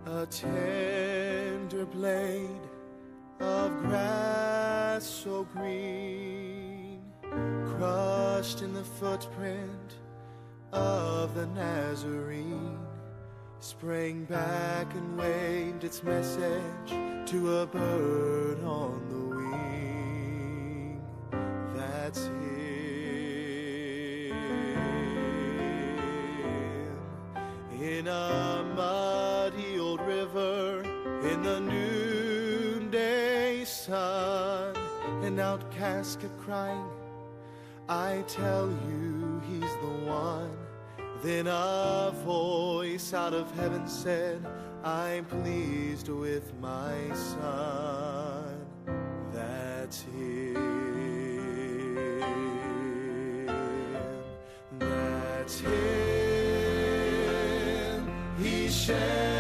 A tender blade of grass so green, crushed in the footprint of the Nazarene, sprang back and waved its message to a bird on the wing. That's him. In a muddy old river, in the noonday sun, an outcast kept crying, I tell you he's the one. Then a voice out of heaven said, I'm pleased with my son. That's him. That's him. He shed